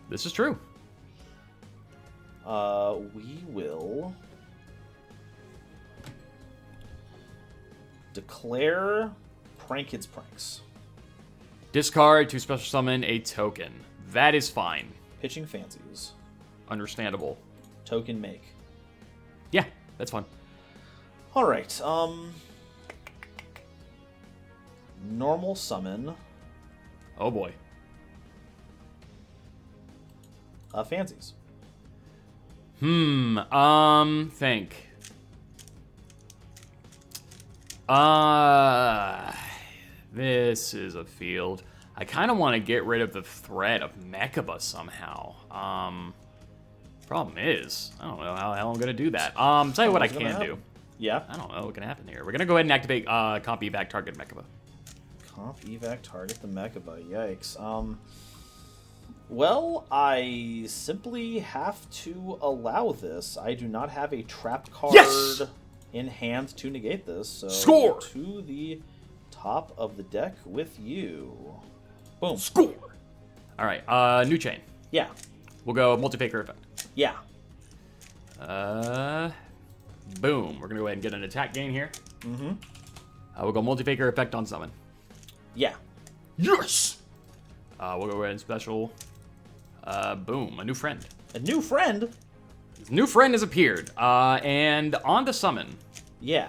This is true. We will declare Prank Kids Pranks. Discard to special summon a token. That is fine. Pitching Fancies. Understandable. Token make. Yeah, that's fine. Alright, normal summon. Oh boy. Fancies. Think. This is a field. I kind of want to get rid of the threat of Mechaba somehow. Problem is, I don't know how the hell I'm going to do that. Tell you what I can do. Yeah? I don't know what can happen here. We're going to go ahead and activate comp evac target Mechaba. Comp evac target the Mechaba. Yikes. Well, I simply have to allow this. I do not have a trapped card in hand to negate this. So Score! To the top of the deck with you. Boom. Score! All right, new chain. Yeah. We'll go multi-faker effect. Yeah. Boom. We're going to go ahead and get an attack gain here. Mm-hmm. We'll go multi-faker effect on summon. Yeah. Yes! We'll go ahead and special. Boom. A new friend. A new friend? New friend has appeared. And on the summon. Yeah.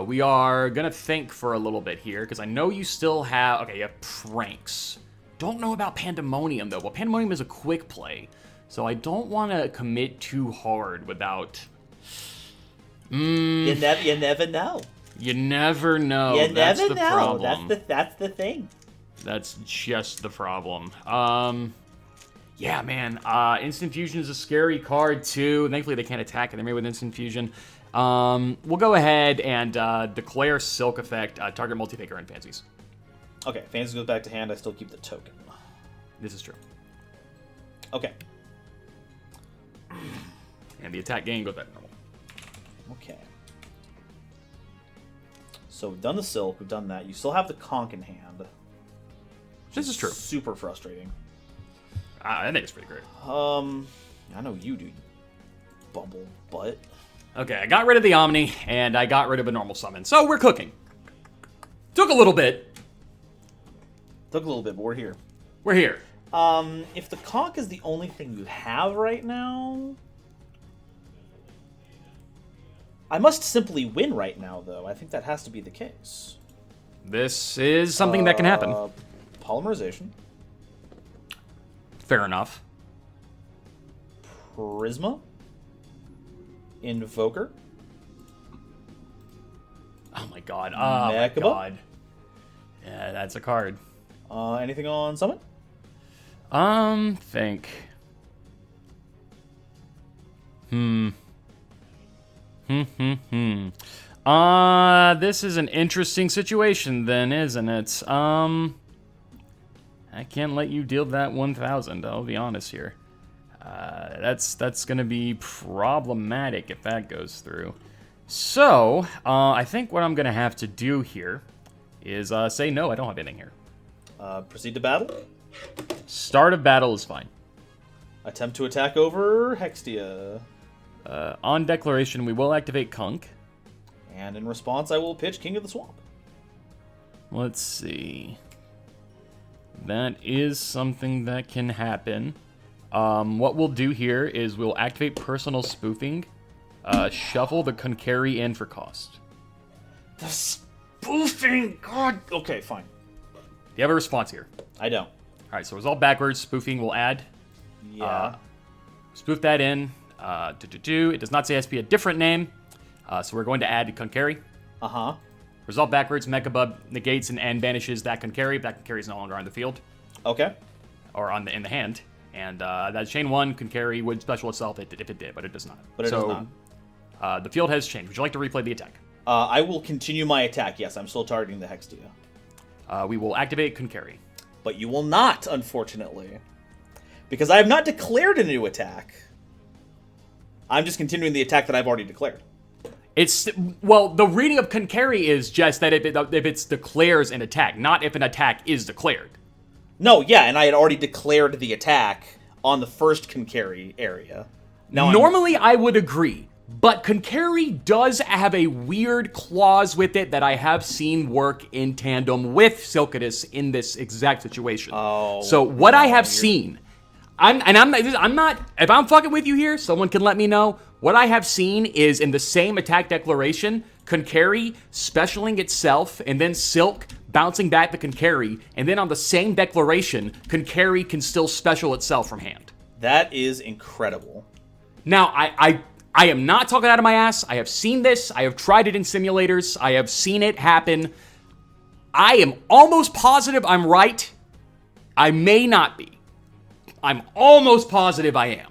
We are going to think for a little bit here, because I know you still have... Okay, you have Pranks. Don't know about Pandemonium, though. Well, Pandemonium is a quick play, so I don't want to commit too hard without... You never know. You never know. You That's never the know. problem. That's the thing. That's just the problem. Yeah, man. Instant Fusion is a scary card, too. Thankfully, they can't attack it. They're made with Instant Fusion. We'll go ahead and declare Silk Effect, target multi-faker and Fancies. Okay, Fancies goes back to hand. I still keep the token. This is true. Okay. And the attack gain goes back to normal. Okay. So we've done the Silk. We've done that. You still have the Conch in hand. This is true. Super frustrating. I think it's pretty great. I know you do, you bumble butt. Okay, I got rid of the Omni, and I got rid of a normal summon. So we're cooking. Took a little bit. Took a little bit, but we're here. We're here. If the Conch is the only thing you have right now... I must simply win right now, though. I think that has to be the case. This is something that can happen. Polymerization. Fair enough. Prisma. Invoker. Oh my god. Oh my Mechaba? god. Yeah, that's a card. Anything on summon? Think. This is an interesting situation then, isn't it? I can't let you deal that 1,000, I'll be honest here. That's gonna be problematic if that goes through. So, I think what I'm gonna have to do here is say no, I don't have anything here. Proceed to battle. Start of battle is fine. Attempt to attack over Hextia. On declaration, we will activate Conch. And in response, I will pitch King of the Swamp. Let's see. That is something that can happen. What we'll do here is we'll activate personal spoofing, shuffle the Konkari in for cost. The spoofing! God! Okay, fine. Do you have a response here? I don't. All right, so resolve backwards. Spoofing will add. Yeah. Spoof that in. It does not say it has to be a different name, so we're going to add Konkari. Uh-huh. Resolve backwards. Mechabub negates and banishes that Konkari. That Konkari is no longer on the field. Okay. Or in the hand. And that chain 1 Konkari would special itself if it did, but it does not. But it does not. The field has changed. Would you like to replay the attack? I will continue my attack. Yes, I'm still targeting the Hextia. We will activate Konkari. But you will not, unfortunately. Because I have not declared a new attack. I'm just continuing the attack that I've already declared. The reading of Konkari is just that if it declares an attack, not if an attack is declared. No, yeah, and I had already declared the attack on the first Konkari area. Normally, I would agree, but Konkari does have a weird clause with it that I have seen work in tandem with Silkidus in this exact situation. So what I have seen, I'm not. If I'm fucking with you here, someone can let me know. What I have seen is in the same attack declaration, Konkari specialing itself, and then Silk bouncing back the Konkari, and then on the same declaration, Konkari can still special itself from hand. That is incredible. Now, I am not talking out of my ass. I have seen this. I have tried it in simulators. I have seen it happen. I am almost positive I'm right. I may not be. I'm almost positive I am.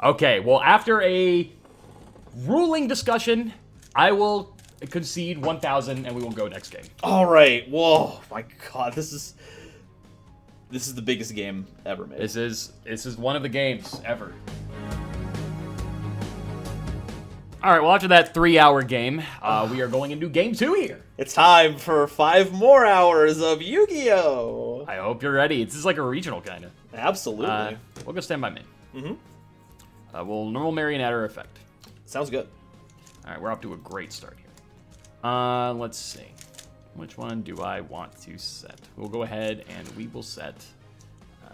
Okay, well, after a ruling discussion, I will concede 1,000 and we will go next game. All right. Whoa, my God, this is the biggest game ever made. This is one of the games ever. All right, well, after that 3-hour game, we are going into game 2 here. It's time for 5 more hours of Yu-Gi-Oh! I hope you're ready. This is like a regional kind of. Absolutely. We'll go stand by me. Mm-hmm. We'll normal Marionette effect. Sounds good. All right, we're off to a great start here. Let's see. Which one do I want to set? We'll go ahead and we will set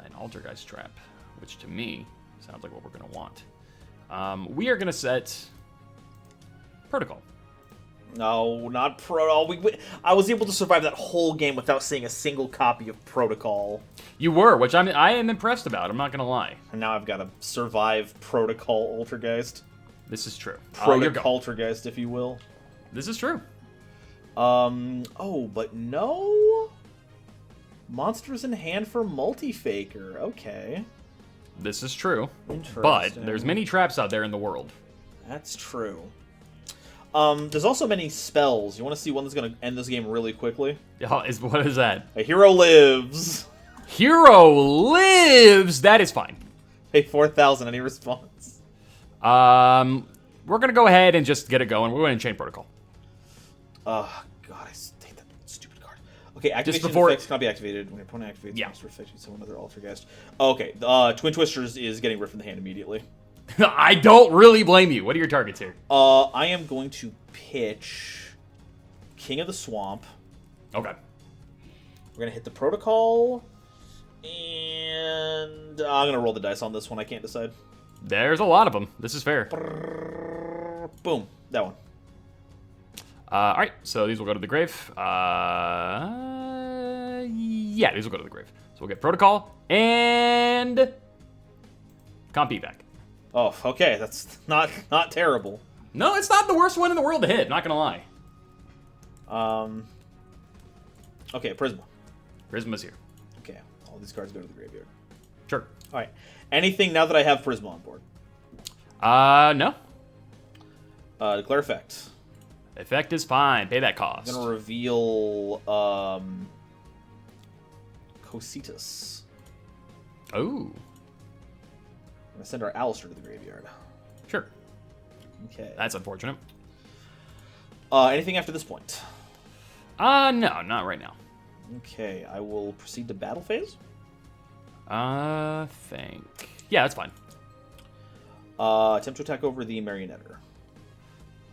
an Altergeist trap, which to me sounds like what we're going to want. We are going to set Protocol. No, not I was able to survive that whole game without seeing a single copy of Protocol. You were, which I am impressed about. I'm not going to lie. And now I've got to survive Protocol Altergeist. This is true. Protocol Altergeist, if you will. This is true. Oh, but no? Monsters in hand for Multi-Faker. Okay. This is true. Interesting. But there's many traps out there in the world. That's true. There's also many spells. You want to see one that's going to end this game really quickly? What is that? A hero lives. Hero lives! That is fine. Pay 4,000. Any response? We're going to go ahead and just get it going. We're going to chain protocol. God, I hate that stupid card. Okay, activation effects cannot be activated when your opponent activates monster effect and someone other Altergeist. Okay, Twin Twisters is getting ripped from the hand immediately. I don't really blame you. What are your targets here? I am going to pitch King of the Swamp. Okay. We're going to hit the Protocol, and I'm going to roll the dice on this one. I can't decide. There's a lot of them. This is fair. Boom. That one. All right, so these will go to the grave. Yeah, these will go to the grave. So we'll get Protocol and Comp back. Oh, okay. That's not terrible. No, it's not the worst one in the world to hit. Not gonna lie. Okay, Prisma. Prisma's here. Okay, all these cards go to the graveyard. Sure. All right. Anything now that I have Prisma on board? No. Declare effect. Effect is fine. Pay that cost. I'm gonna reveal Cositas. Oh. I'm gonna send our Alistair to the graveyard. Sure. Okay. That's unfortunate. Anything after this point? No, not right now. Okay, I will proceed to battle phase. Think. Yeah, that's fine. Attempt to attack over the Marionetter.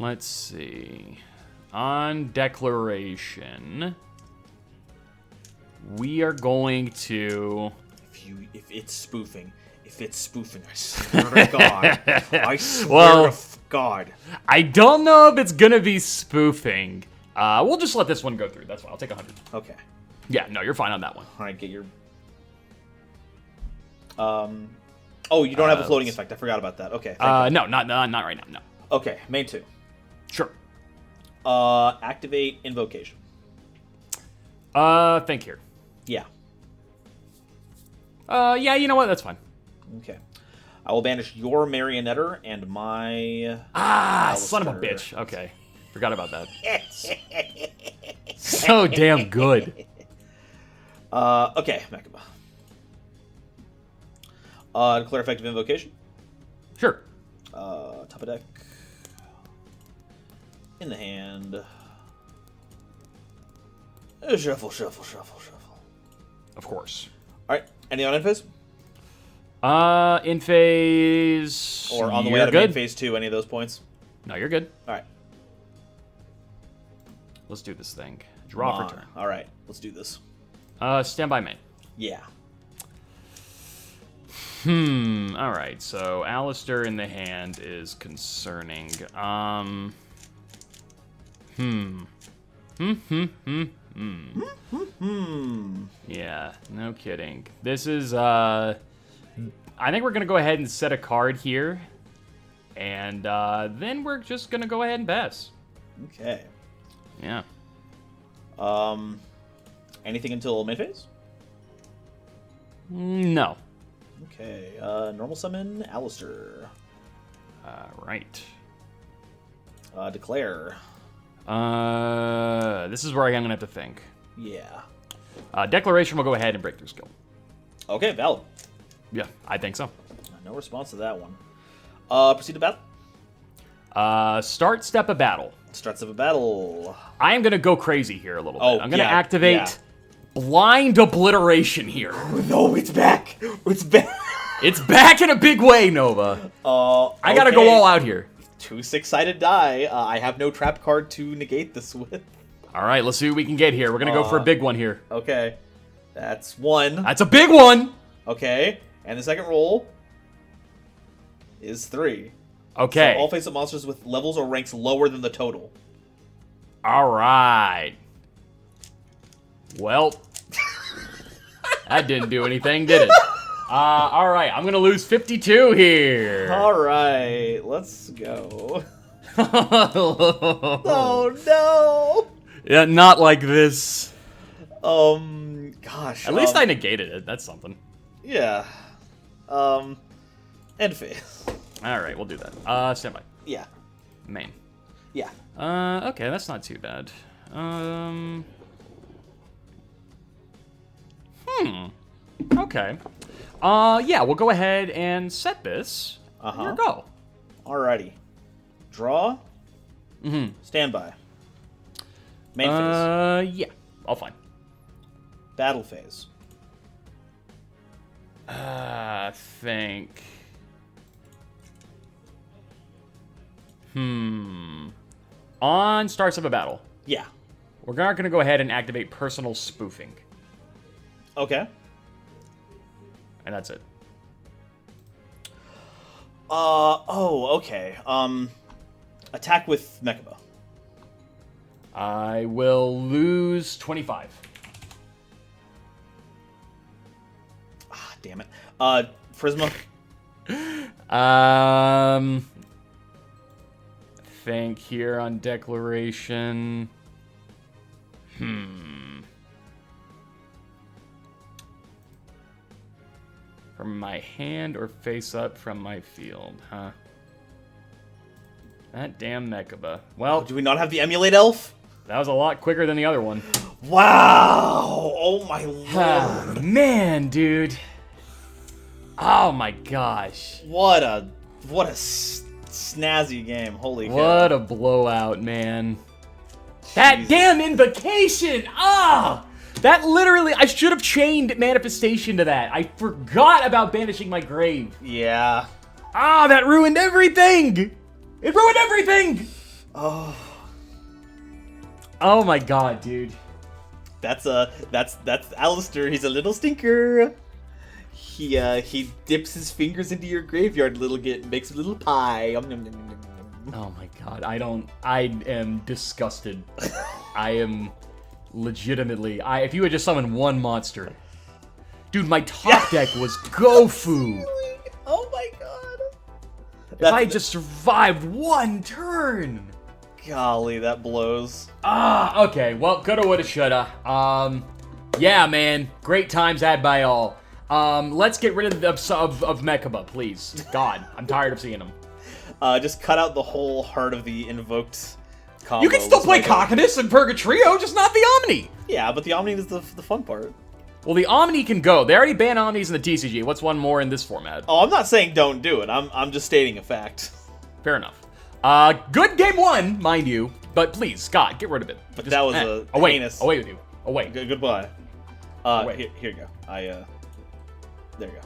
Let's see. On declaration, we are going to. If it's spoofing, I swear to God. I swear to God. I don't know if it's gonna be spoofing. We'll just let this one go through. That's fine. I'll take 100. Okay. Yeah, no, you're fine on that one. All right, get your. Oh, you don't have a floating effect. I forgot about that. Okay. No, not right now. No. Okay, main 2. Sure. Activate Invocation. Think here. Yeah. Yeah, you know what? That's fine. Okay. I will banish your Marionetter and my... Son of a bitch. Okay. Forgot about that. So damn good. Okay, Makaba. Declare effective Invocation. Sure. Top of deck. In the hand. Shuffle. Of course. Alright, any on end phase? In phase... Or on the way out of main phase 2, any of those points? No, you're good. Alright. Let's do this thing. Draw for turn. Alright, let's do this. Stand by main. Yeah. Alright, so Alistair in the hand is concerning. Yeah, no kidding. This is, I think we're going to go ahead and set a card here. And then we're just going to go ahead and pass. Okay. Yeah. Anything until main phase? No. Okay, normal summon Alistair. Right. Declare. This is where I'm going to have to think. Yeah. Declaration will go ahead and breakthrough skill. Okay, valid. Yeah, I think so. No response to that one. Proceed to battle. Start step of battle. Starts of a battle. I am going to go crazy here a little bit. Oh, I'm going to yeah, activate blind obliteration here. No, it's back. It's back. It's back in a big way, Nova. I got to go all out here. 2 6-sided die. I have no trap card to negate this with. All right, let's see what we can get here. We're going to go for a big one here. Okay. That's 1. That's a big one. Okay. And the second roll is 3. Okay. So all face-up monsters with levels or ranks lower than the total. All right. Well, that didn't do anything, did it? All right, I'm going to lose 52 here. All right, let's go. Oh, no. Yeah, not like this. Gosh. At least I negated it. That's something. Yeah. End phase. All right, we'll do that. Standby. Yeah. Main. Yeah. Okay, that's not too bad. Okay. Yeah, we'll go ahead and set this. Here we go. Alrighty. Draw. Standby. Main phase. Yeah. All fine. Battle phase. Think. On starts of a battle, Yeah. we're not going to go ahead and activate personal spoofing. Okay. And that's it. Oh, okay. Attack with Mechaba. I will lose 25. Ah, damn it. Prisma. Think here on declaration. From my hand or face up from my field, huh? That damn Mechaba. Well, Do we not have the Emulate Elf? that was a lot quicker than the other one. Wow! Oh my lord! Man, dude. Oh my gosh. What a snazzy game! Holy cow! What a blowout, man. That damn invocation! Ah! That literally, I should have chained Manifestation to that. I forgot about Banishing My Grave. Yeah. Ah, that ruined everything! It ruined everything! Oh. Oh my god, dude. That's Alistair. He's a little stinker. He dips his fingers into your graveyard, makes a little pie. Oh my god, I am disgusted. I am legitimately, if you had just summoned one monster. Dude, my top deck was Gofu. Oh my god. If I had just survived one turn. Golly, that blows. Ah, okay. Well, coulda, woulda, shoulda. Yeah, man. Great times had by all. Let's get rid of Mechaba, please. God, I'm tired of seeing him. Just cut out the whole heart of the invoked combo. You can still play Cockidus and Purgatrio, just not the Omni. Yeah, but the Omni is the fun part. Well, the Omni can go. They already banned Omnis in the TCG. What's one more in this format? Oh, I'm not saying don't do it. I'm just stating a fact. Fair enough. Good game one, mind you, but please, Scott, get rid of it. But that was a heinous. Away with you. Away. Goodbye. Here you go. There you go.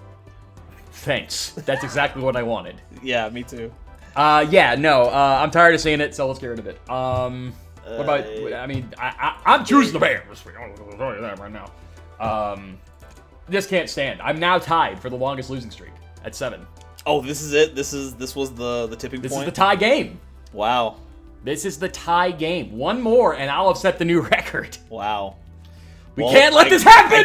Thanks. That's exactly what I wanted. Yeah, me too. Yeah, no, I'm tired of seeing it, so let's get rid of it. What about, I mean, I'm choosing the ban. I'll tell you that right now. This can't stand. I'm now tied for the longest losing streak at 7. Oh, this is it? This was the tipping point? This is the tie game. Wow. This is the tie game. One more, and I'll have set the new record. Wow. We can't let this happen! I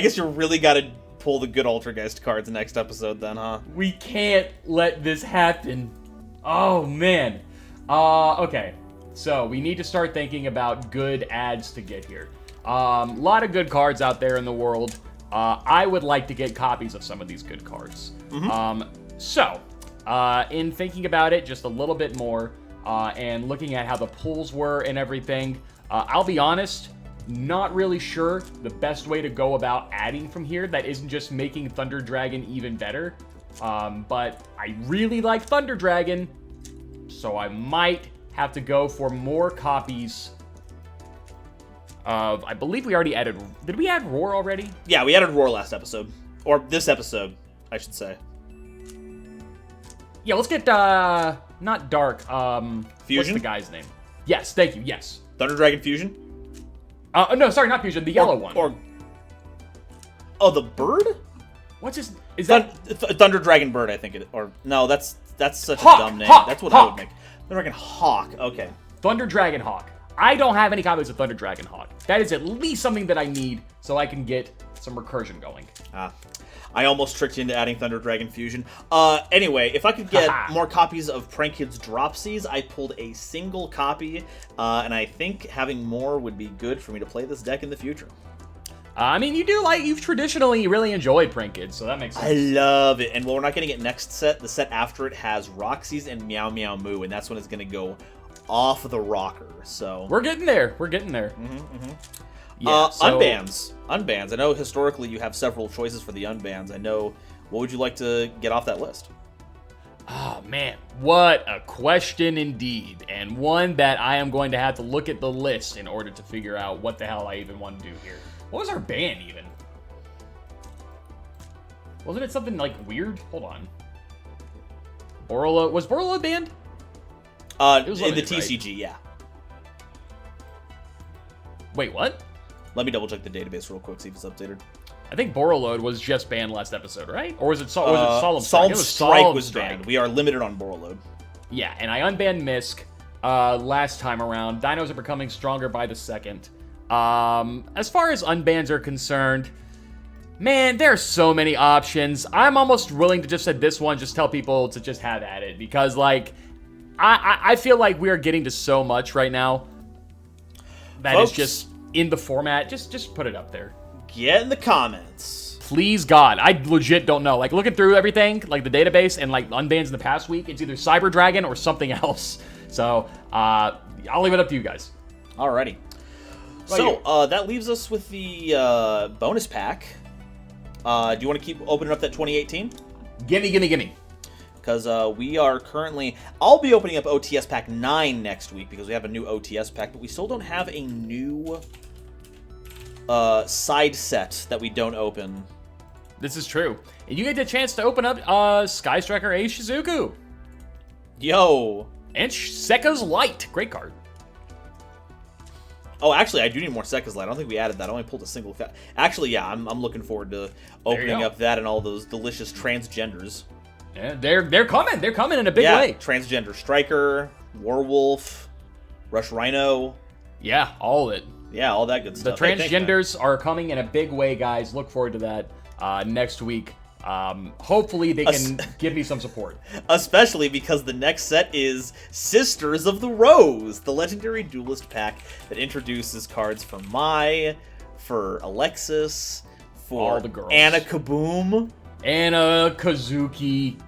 guess you really gotta pull the good Altergeist cards next episode then, huh? We can't let this happen. Oh, man. Okay. So, we need to start thinking about good ads to get here. A lot of good cards out there in the world. I would like to get copies of some of these good cards. So, in thinking about it just a little bit more, and looking at how the pulls were and everything, I'll be honest, not really sure the best way to go about adding from here that isn't just making Thunder Dragon even better. But I really like Thunder Dragon, so I might have to go for more copies of, I believe we already added, did we add Roar already? Yeah, we added Roar last episode. Or this episode, I should say. Yeah, let's get, not Dark, Fusion? What's the guy's name? Yes, thank you, yes. Thunder Dragon Fusion? No, sorry, not Fusion, the yellow one. Oh, the bird? What's his, is that? Thunder Dragon Bird, I think it, or, no, that's such Hawk, a dumb name. Hawk, That's what Hawk. I would make. Thunder Dragon Hawk, okay. Thunder Dragon Hawk. I don't have any copies of Thunder Dragon Hawk. That is at least something that I need so I can get some recursion going. I almost tricked you into adding Thunder Dragon Fusion. Anyway, if I could get more copies of Prank Kids Dropsies, I pulled a single copy, and I think having more would be good for me to play this deck in the future. I mean, you've traditionally really enjoyed Prank Kids, so that makes sense. I love it. And while we're not getting it next set, the set after it has Roxy's and Meow Meow Moo, and that's when it's going to go off the rocker, so... We're getting there. We're getting there. Yeah, Unbans. Unbans. I know historically you have several choices for the unbans. I know. What would you like to get off that list? Oh, man. What a question indeed. And one that I am going to have to look at the list in order to figure out what the hell I even want to do here. What was our ban even? Wasn't it something like weird? Hold on. Borreload. Was Borreload banned? It was in the TCG, right? Yeah. Wait, what? Let me double check the database real quick, see if it's updated. I think Borreload was just banned last episode, right? Or was it Solemn Strike? Solemn It was Strike Solemn was Strike. banned. We are limited on Borreload. Yeah, and I unbanned Misk last time around. Dinos are becoming stronger by the second. As far as unbans are concerned, man, there are so many options. I'm almost willing to just at this one just tell people to just have at it because, like, I feel like we are getting to so much right now that Folks, is just in the format. Just put it up there. Get in the comments. Please, God. I legit don't know. Like, looking through everything, like the database and, like, unbans in the past week, it's either Cyber Dragon or something else. So, I'll leave it up to you guys. Alrighty. So, that leaves us with the bonus pack. Do you want to keep opening up that 2018? Gimme. Because we are currently... I'll be opening up OTS Pack 9 next week because we have a new OTS pack, but we still don't have a new side set that we don't open. This is true. And you get the chance to open up Sky Striker A Shizuku. Yo! And Sekka's Light. Great card. Oh, actually, I do need more Sekka's Light. I don't think we added that. I only pulled a single... Actually, yeah, I'm looking forward to opening up that and all those delicious transgenders. Yeah, they're coming. They're coming in a big way. Transgender Striker, Warwolf, Rush Rhino. Yeah, all of it. Yeah, all that good stuff. The transgenders are coming in a big way, guys. Look forward to that next week. Hopefully they can give me some support. Especially because the next set is Sisters of the Rose, the legendary duelist pack that introduces cards for Mai, for Alexis, for all the girls. Anna Kaboom. Anna Kazuki.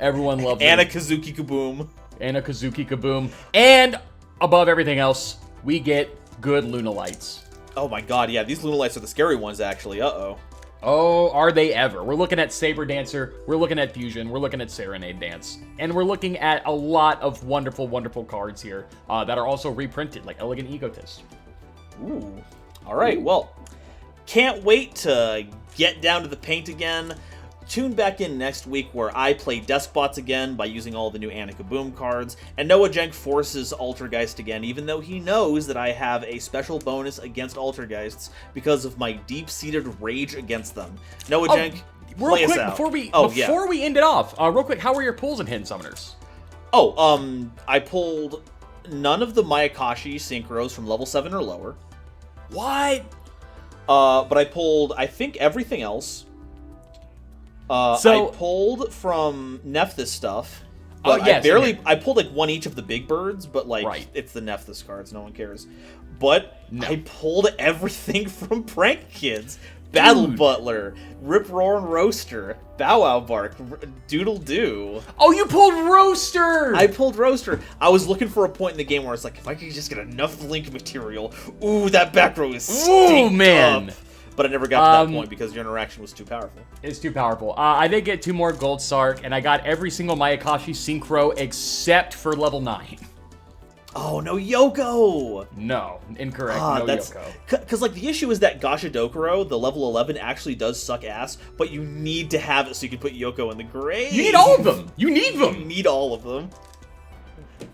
Everyone loves Anna it. Kazuki Kaboom. Anna Kazuki Kaboom. And above everything else, we get good Luna Lights. Oh my god, yeah, these Luna Lights are the scary ones, actually. Uh-oh. Oh, are they ever. We're looking at Saber Dancer, we're looking at Fusion, we're looking at Serenade Dance. And we're looking at a lot of wonderful, wonderful cards here that are also reprinted, like Elegant Egotist. Ooh. Alright, well, can't wait to get down to the paint again. Tune back in next week where I play Despots again by using all the new Anna Kaboom cards, and Noajenk forces Altergeist again, even though he knows that I have a special bonus against Altergeists because of my deep-seated rage against them. Noajenk, play us out. Before we end it off, real quick, how were your pulls in Hidden Summoners? I pulled none of the Mayakashi Synchros from level 7 or lower. What? But I pulled, I think, everything else. I pulled from Nephthys stuff. But I pulled like one each of the big birds, but like it's the Nephthys cards, no one cares. But I pulled everything from Prank Kids. Battle Butler, Rip Roar and Roaster, Bow Wow Bark, Doodle Doo. Oh, you pulled Roaster! I pulled Roaster. I was looking for a point in the game where it's like, if I could just get enough Link material, ooh, that back row is stink up. But I never got to that point because your interaction was too powerful. It's too powerful. I did get 2 more Gold Sark, and I got every single Mayakashi Synchro except for level 9. Oh, no Yoko! No, incorrect. No Yoko. Because, like, the issue is that Gasha Dokuro, the level 11, actually does suck ass, but you need to have it so you can put Yoko in the grave. You need all of them! You need them! You need all of them.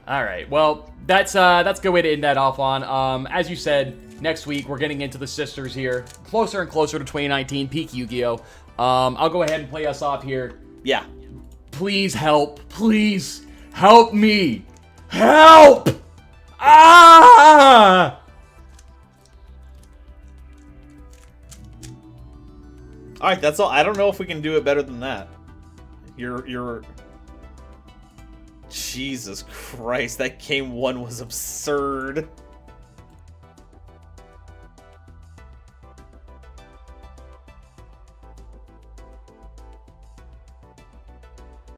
Alright, well, that's a good way to end that off on. As you said, next week we're getting into the Sisters here. Closer and closer to 2019, peak Yu-Gi-Oh! I'll go ahead and play us off here. Yeah. Please help. Please help me. Help! Ah! Alright, that's all. I don't know if we can do it better than that. You're... Jesus Christ, that game 1 was absurd.